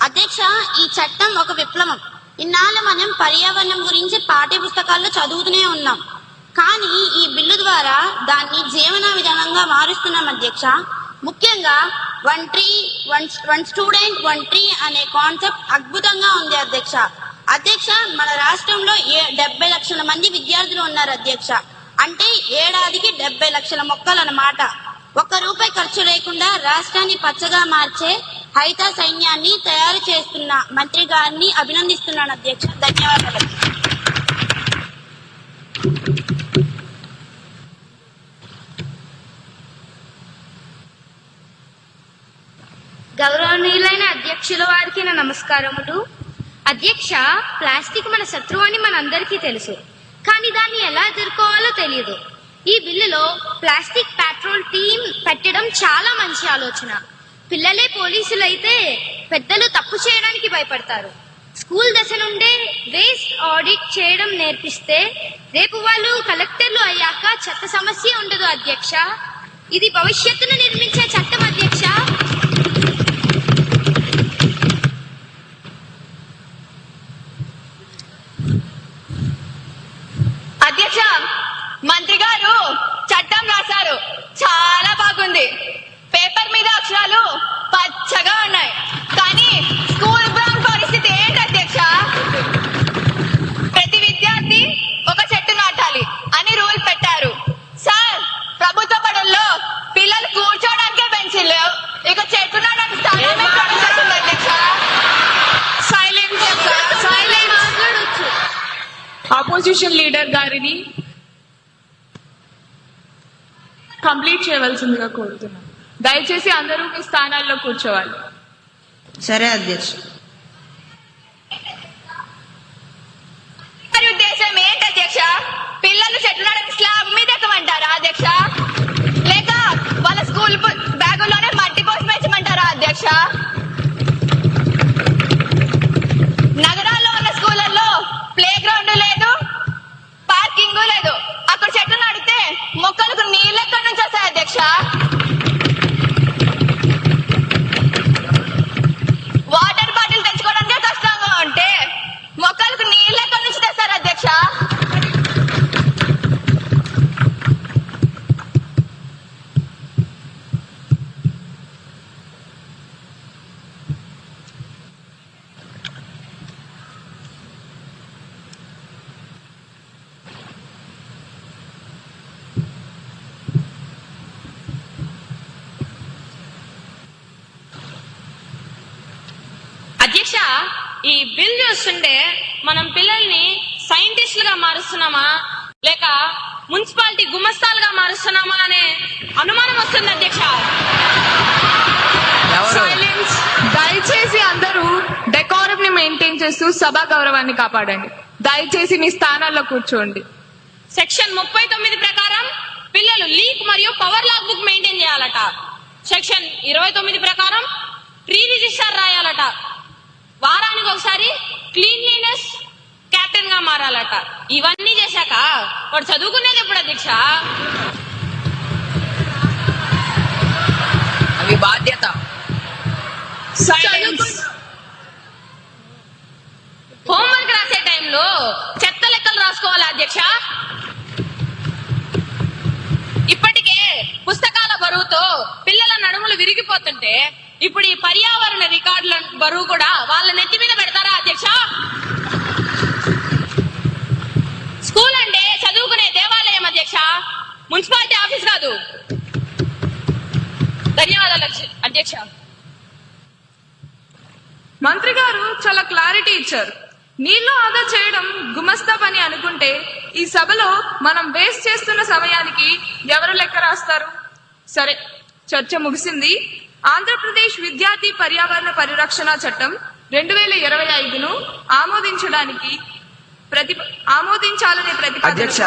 అధ్యక్ష, ఈ చట్టం ఒక విప్లవం. ఇన్నాళ్ళు మనం పర్యావరణం గురించి పాఠ్య పుస్తకాల్లో చదువుతూనే ఉన్నాం, కానీ ఈ బిల్లు ద్వారా దాన్ని జీవన విధానంగా మారుస్తున్నాం అధ్యక్ష. ముఖ్యంగా one tree one student 1 tree అనే కాన్సెప్ట్ అద్భుతంగా ఉంది అధ్యక్ష. అధ్యక్ష, మన రాష్ట్రంలో 70 లక్షల మంది విద్యార్థులు ఉన్నారు అధ్యక్ష. అంటే ఏడాదికి 70 లక్షల మొక్కలు అన్నమాట. ₹1 ఖర్చు లేకుండా రాష్ట్రాన్ని పచ్చగా మార్చే హరిత సైన్యాన్ని తయారు చేస్తున్న మంత్రి గారిని అభినందిస్తున్నాను అధ్యక్ష. ధన్యవాదాలు. గౌరవనీయులైన అధ్యక్షుల వారికి నా నమస్కారములు. అధ్యక్ష, ప్లాస్టిక్ మన శత్రువు అని మనందరికీ తెలుసు, కానీ దాన్ని ఎలా ఎదుర్కోవాలో తెలియదు. ఈ బిల్లులో ప్లాస్టిక్ పెట్రోల్ టీం పెట్టడం చాలా మంచి ఆలోచన. పిల్లలే పోలీసులైతే పెద్దలు తప్పు చేయడానికి భయపడతారు. స్కూల్ దశ నుండే వేస్ట్ ఆడిట్ చేయడం నేర్పిస్తే రేపు వాళ్ళు కలెక్టర్లు అయ్యాక చెత్త సమస్య ఉండదు అధ్యక్ష. ఇది భవిష్యత్తును నిర్మించే చట్టం అధ్యక్ష. అధ్యక్ష, మంత్రి గారు చట్టం రాశారు, చాలా బాగుంది. పేపర్ మీద అక్షరాలు పచ్చగా ఉన్నాయి, కానీ స్కూల్ గ్రౌండ్ పరిస్థితి ఏంటి అధ్యక్ష? ప్రతి విద్యార్థి ఒక చెట్టు నాటాలి అని రూల్ పెట్టారు. సార్, ప్రభుత్వ బడుల్లో పిల్లలు కూర్చోడానికే బెంచీలు లేవు, ఇక చెట్టు నాటడానికి స్థానమే కనిపిస్తుంది అధ్యక్ష. ఆపోజిషన్ లీడర్ గారిని కంప్లీట్ చేయవలసిందిగా కోరుతున్నాను. దయచేసి అందరూ మీ స్థానాల్లో కూర్చోవాలి. సరే అధ్యక్ష. పిల్లలు చెట్లు నడక స్లాబ్ మీద ఎక్కమంటారా అధ్యక్ష? లేక వాళ్ళ స్కూల్ బ్యాగుల్లోనే మట్టి పోసి పెంచమంటారా అధ్యక్ష? నగరాల్లో ఉన్న స్కూళ్ళల్లో ప్లే గ్రౌండ్ లేదు, పార్కింగ్ లేదు. అక్కడ చెట్లు నడితే మొక్కలకు నీళ్ళు ఎక్కడి నుంచి వస్తాయి అధ్యక్ష? వాటర్ బాటిల్ తెచ్చుకోవడానికే కష్టంగా ఉంటే మొక్కలకు నీళ్ళు ఎక్కడి నుంచి తెస్తారు అధ్యక్ష? అధ్యక్ష, ఈ బిల్ చూస్తుంటే మనం పిల్లల్ని సైంటిస్టులుగా మారుస్తున్నామా లేక మున్సిపాలిటీ గుమస్తాలుగా మారుస్తున్నామా అనే అనుమానం వస్తుంది అధ్యక్ష. సైలెన్స్. దయచేసి అందరూ డెకోరం ని మెయింటైన్ చేస్తూ సభా గౌరవాన్ని కాపాడండి. దయచేసి మీ స్థానాల్లో కూర్చోండి. సెక్షన్ 39 ప్రకారం పిల్లలు లీక్ మరియు పవర్ లాగ్ బుక్ మెయింటైన్ చేయాలట. సెక్షన్ 29 ప్రకారం ట్రీ రిజిస్టర్ రాయాలట. వారానికి ఒకసారి క్లీన్లీనెస్ కెప్టెన్ గా మారాలట. ఇవన్నీ చేశాక వాడు చదువుకునేది ఎప్పుడు అధ్యక్ష? అవి బాధ్యత. హోంవర్క్ రాసే టైంలో చెత్త లెక్కలు రాసుకోవాలా అధ్యక్ష? ఇప్పటికే పుస్తకాల బరువుతో పిల్లల నడుములు విరిగిపోతుంటే ఇప్పుడు ఈ పర్యావరణ రికార్డుల బరువు కూడా వాళ్ళ నెత్తి మీద పెడతారా అధ్యక్ష? స్కూల్ అంటే చదువుకునే దేవాలయం అధ్యక్ష, మున్సిపాలిటీ ఆఫీస్ కాదు. ధన్యవాదాలు అధ్యక్ష. మంత్రి గారు చాలా క్లారిటీ ఇచ్చారు. నీళ్లు ఆదా చేయడం గుమస్తా పని అనుకుంటే ఈ సభలో మనం వేస్ట్ చేస్తున్న సమయానికి ఎవరు లెక్క రాస్తారు? సరే, చర్చ ముగిసింది. ఆంధ్రప్రదేశ్ విద్యార్థి పర్యావరణ పరిరక్షణ చట్టం 2025ను ఆమోదించాలనే అధ్యక్ష,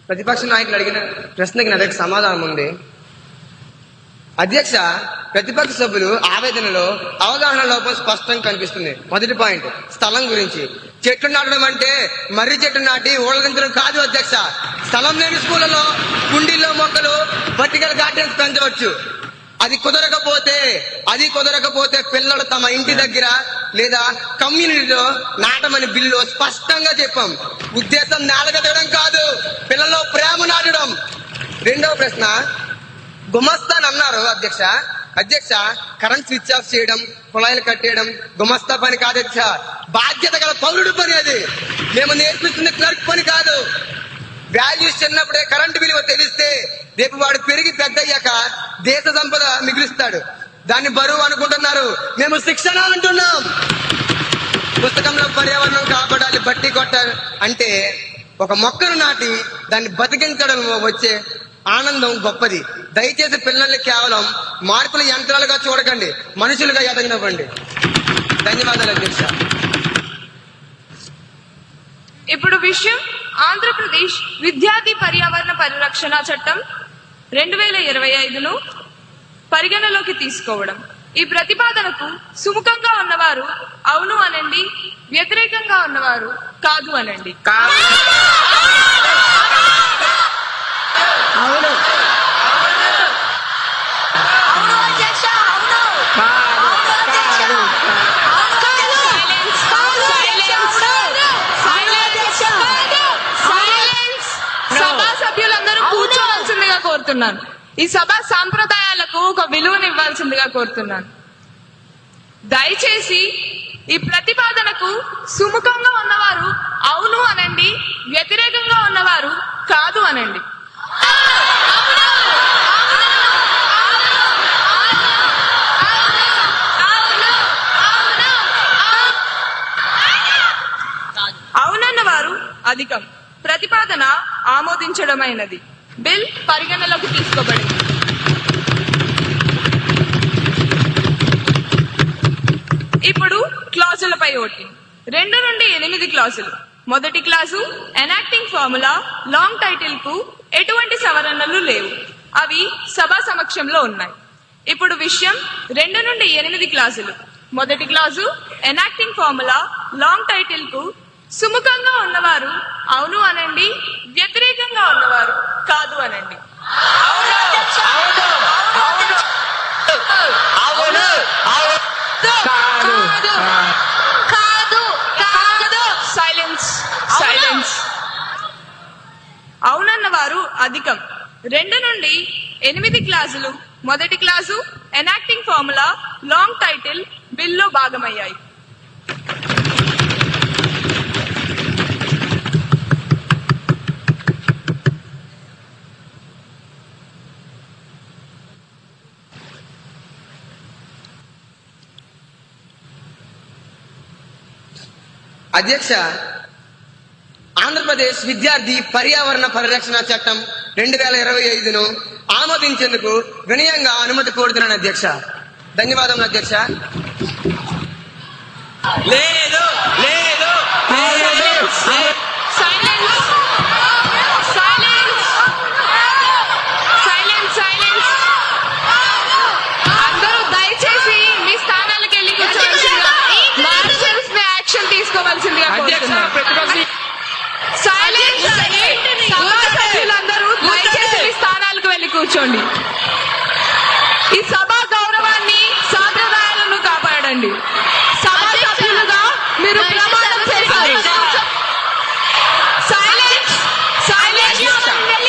ప్రతిపక్ష నాయకులు అడిగిన ప్రశ్నకి నా దగ్గర సమాధానం ఉంది. అధ్యక్ష, ప్రతిపక్ష సభ్యులు ఆవేదనలో అవగాహన లోపం స్పష్టంగా కనిపిస్తుంది. మొదటి పాయింట్ స్థలం గురించి. చెట్లు నాటడం అంటే మర్రి చెట్లు నాటి ఊళ్ళగించడం కాదు అధ్యక్ష. స్థలం లేని స్కూళ్లలో కుండీల్లో మొక్కలు, వర్టికల్ గార్డెన్స్ పెంచవచ్చు. అది కుదరకపోతే పిల్లలు తమ ఇంటి దగ్గర లేదా కమ్యూనిటీలో నాటమని బిల్లు స్పష్టంగా చెప్పాం. ఉద్దేశం నేలగట్టడం కాదు, పిల్లల్లో ప్రేమ నాటడం. రెండవ ప్రశ్న, గుమస్తాన్ అన్నారు అధ్యక్ష. కరెంట్ స్విచ్ ఆఫ్ చేయడం, కుళాయిలు కట్టేయడం గుమస్తా పని కాదు అధ్యక్ష. బాధ్యత గల పౌరుడు పని అది. మేము నేర్పిస్తున్న క్లర్క్ పని కాదు. వాల్యూస్ చిన్నప్పుడే కరెంటు విలువ తెలిస్తే రేపు వాడు పెరిగి పెద్ద అయ్యాక దేశ సంపద మిగులుస్తాడు. దాన్ని బరువు అనుకుంటున్నారు, మేము శిక్షణ అంటున్నాం. పుస్తకంలో పర్యావరణం కాపాడాలి బట్టి కొట్టాలి అంటే ఒక మొక్కను నాటి దాన్ని బతికించడం వచ్చే ఆనందం గొప్పది. దయచేసి పిల్లల్ని కేవలం మార్పుల యంత్రాలుగా చూడకండి, మనుషులుగా ఎదగనివ్వండి. ధన్యవాదాలు అధ్యక్ష. ఇప్పుడు విషయం ఆంధ్రప్రదేశ్ విద్యార్థి పర్యావరణ పరిరక్షణ చట్టం 2025ను పరిగణలోకి తీసుకోవడం. ఈ ప్రతిపాదనకు సుముఖంగా ఉన్నవారు అవును అనండి, వ్యతిరేకంగా ఉన్నవారు కాదు అనండి. అవును. సభా సభ్యులందరూ కూర్చోవలసిందిగా కోరుతున్నాను. ఈ సభా సాంప్రదాయాలకు ఒక విలువనివ్వాల్సిందిగా కోరుతున్నాను. దయచేసి ఈ ప్రతిపాదనకు సుముఖంగా ఉన్నవారు అవును అనండి, వ్యతిరేకంగా ఉన్నవారు కాదు అనండి. అవునన్న వారు అధికం. ప్రతిపాదన ఆమోదించడమైనది. బిల్ పరిగణలోకి తీసుకోబడింది. ఇప్పుడు క్లాజులపై ఓటింగ్. 2 నుండి 8 క్లాజులు. మొదటి class enacting formula long title కు ఎటువంటి సవరణలు లేవు, అవి సభా సమక్షంలో ఉన్నాయి. ఇప్పుడు విషయం 2 నుండి 8 క్లాసులు. మొదటి class enacting formula long title కు సుముఖంగా ఉన్నవారు అవును అనండి, వ్యతిరేకంగా ఉన్నవారు కాదు అనండి. Silence silence. అవునన్నవారు అధికం. 2 నుండి 8 క్లాసులు. మొదటి class enacting formula long title బిల్లో భాగమయ్యాయి. అధ్యక్ష, ఆంధ్రప్రదేశ్ విద్యార్థి పర్యావరణ పరిరక్షణ చట్టం 2025ను ఆమోదించేందుకు వినయంగా అనుమతి కోరుతున్నాను అధ్యక్ష. ధన్యవాదములు అధ్యక్ష. లేదు లేదు అందరూ దయచేసి మీ స్థానాలకు వెళ్ళి కూర్చోవలసిందిగా, మార్షల్స్ ని యాక్షన్ తీసుకోవాల్సిందిగా కోరుతున్నాను. సైలెన్స్. సభా సభ్యులందరూ దయచేసి మీ స్థానాలకు వెళ్ళి కూర్చోండి. ఈ సభా గౌరవాన్ని, సాంప్రదాయాలను కాపాడండి. సభా సభ్యులుగా మీరు ప్రమాణం చేశారు. Silence silence.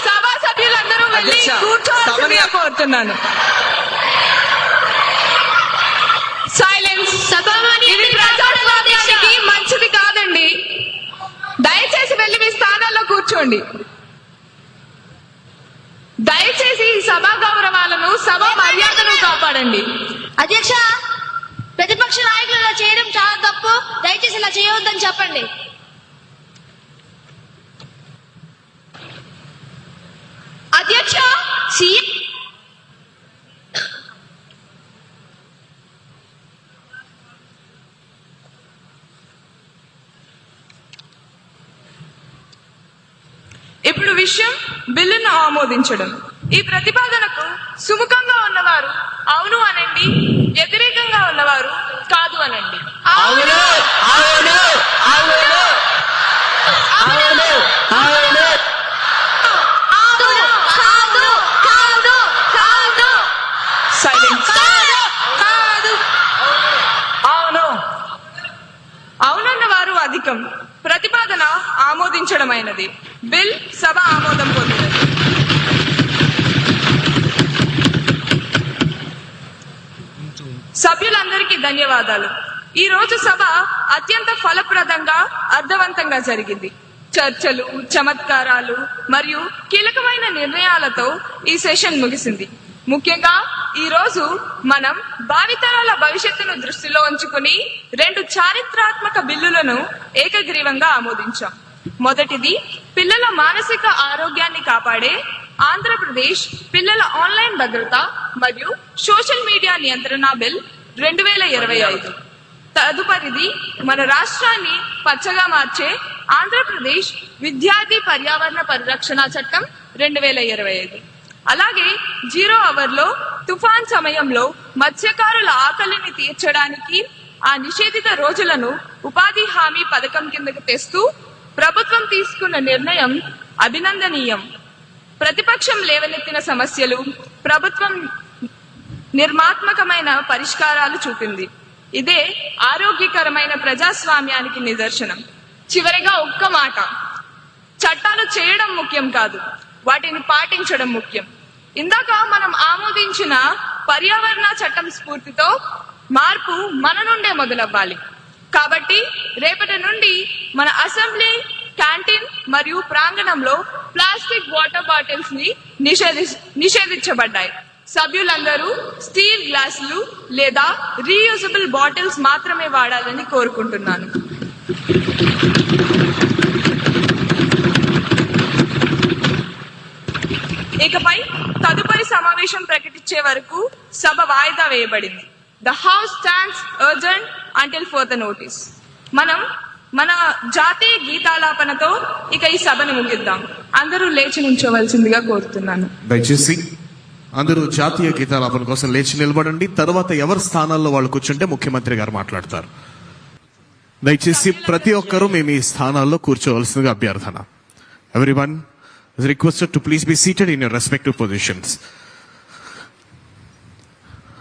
సభా సభ్యులందరూ వెళ్ళి కూర్చోవాల్సిందిగా కోరుతున్నాను. సైలెన్స్. ఇది ప్రజాస్వామ్యానికి మంచిది కాదండి. దయచేసి వెళ్ళి మీ స్థానాల్లో కూర్చోండి. దయచేసి ఈ సభా గౌరవాలను, సభా మర్యాదను కాపాడండి. అధ్యక్ష, ప్రతిపక్ష నాయకులు ఇలా చేయడం చాలా తప్పు. దయచేసి ఇలా చేయవద్దని చెప్పండి. అధ్యక్ష, సీఎం ఇప్పుడు విషయం బిల్లును ఆమోదించడం. ఈ ప్రతిపాదనకు సుముఖంగా ఉన్నవారు అవును అనండి, వ్యతిరేకంగా ఉన్నవారు కాదు అనండి. సైలెన్స్. అవునన్నవారు అధికం. ప్రతిపాదన ఆమోదించడమైనది. బిల్ సభ ఆమోదం పొందినది. సభ్యులందరికీ ధన్యవాదాలు. ఈ రోజు సభ అత్యంత ఫలప్రదంగా, అర్థవంతంగా జరిగింది. చర్చలు, చమత్కారాలు మరియు కీలకమైన నిర్ణయాలతో ఈ సెషన్ ముగిసింది. ముఖ్యంగా ఈ రోజు మనం భావితరాల భవిష్యత్తును దృష్టిలో ఉంచుకుని 2 చారిత్రాత్మక బిల్లులను ఏకగ్రీవంగా ఆమోదించాం. మొదటిది పిల్లల మానసిక ఆరోగ్యాన్ని కాపాడే ఆంధ్రప్రదేశ్ పిల్లల ఆన్లైన్ భద్రత మరియు సోషల్ మీడియా నియంత్రణ బిల్ 2025. తదుపరిది మన రాష్ట్రాన్ని పచ్చగా మార్చే ఆంధ్రప్రదేశ్ విద్యార్థి పర్యావరణ పరిరక్షణ చట్టం 2025. అలాగే 0 అవర్లో తుఫాన్ సమయంలో మత్స్యకారుల ఆకలిని తీర్చడానికి ఆ నిషేధిత రోజులను ఉపాధి హామీ పథకం కిందకు తెస్తూ ప్రభుత్వం తీసుకున్న నిర్ణయం అభినందనీయం. ప్రతిపక్షం లేవనెత్తిన సమస్యలు ప్రభుత్వం నిర్మాత్మకమైన పరిష్కారాలు చూపింది. ఇదే ఆరోగ్యకరమైన ప్రజాస్వామ్యానికి నిదర్శనం. చివరిగా ఒక్క మాట, చట్టాలు చేయడం ముఖ్యం కాదు, వాటిని పాటించడం ముఖ్యం. ఇందాక మనం ఆమోదించిన పర్యావరణ చట్టం స్ఫూర్తితో మార్పు మన నుండే మొదలవ్వాలి. కాబట్టి రేపటి నుండి మన అసెంబ్లీ, క్యాంటీన్ మరియు ప్రాంగణంలో ప్లాస్టిక్ వాటర్ బాటిల్స్ ని నిషేధించబడ్డాయి. సభ్యులందరూ స్టీల్ గ్లాసులు లేదా రీయూజబుల్ బాటిల్స్ మాత్రమే వాడాలని కోరుకుంటున్నాను. ఇకపై తదుపరి సమావేశం ప్రకటించే వరకు సభ వాయిదా వేయబడింది. The House stands urgent until further notice. మనం మన జాతీయ గీతాలాపనతో ఇక ఈ సభను ముగిద్దాం. అందరూ లేచి నుంచోవలసిందిగా కోరుతున్నాను. దయచేసి అందరూ జాతీయ గీతాలాపన కోసం లేచి నిలబడండి. తర్వాత ఎవరి స్థానాల్లో వాళ్ళు కూర్చుంటే ముఖ్యమంత్రి గారు మాట్లాడతారు. దయచేసి ప్రతి ఒక్కరూ మేము ఈ స్థానాల్లో కూర్చోవలసిందిగా అభ్యర్థన. Everyone is requested to please be seated in your respective positions.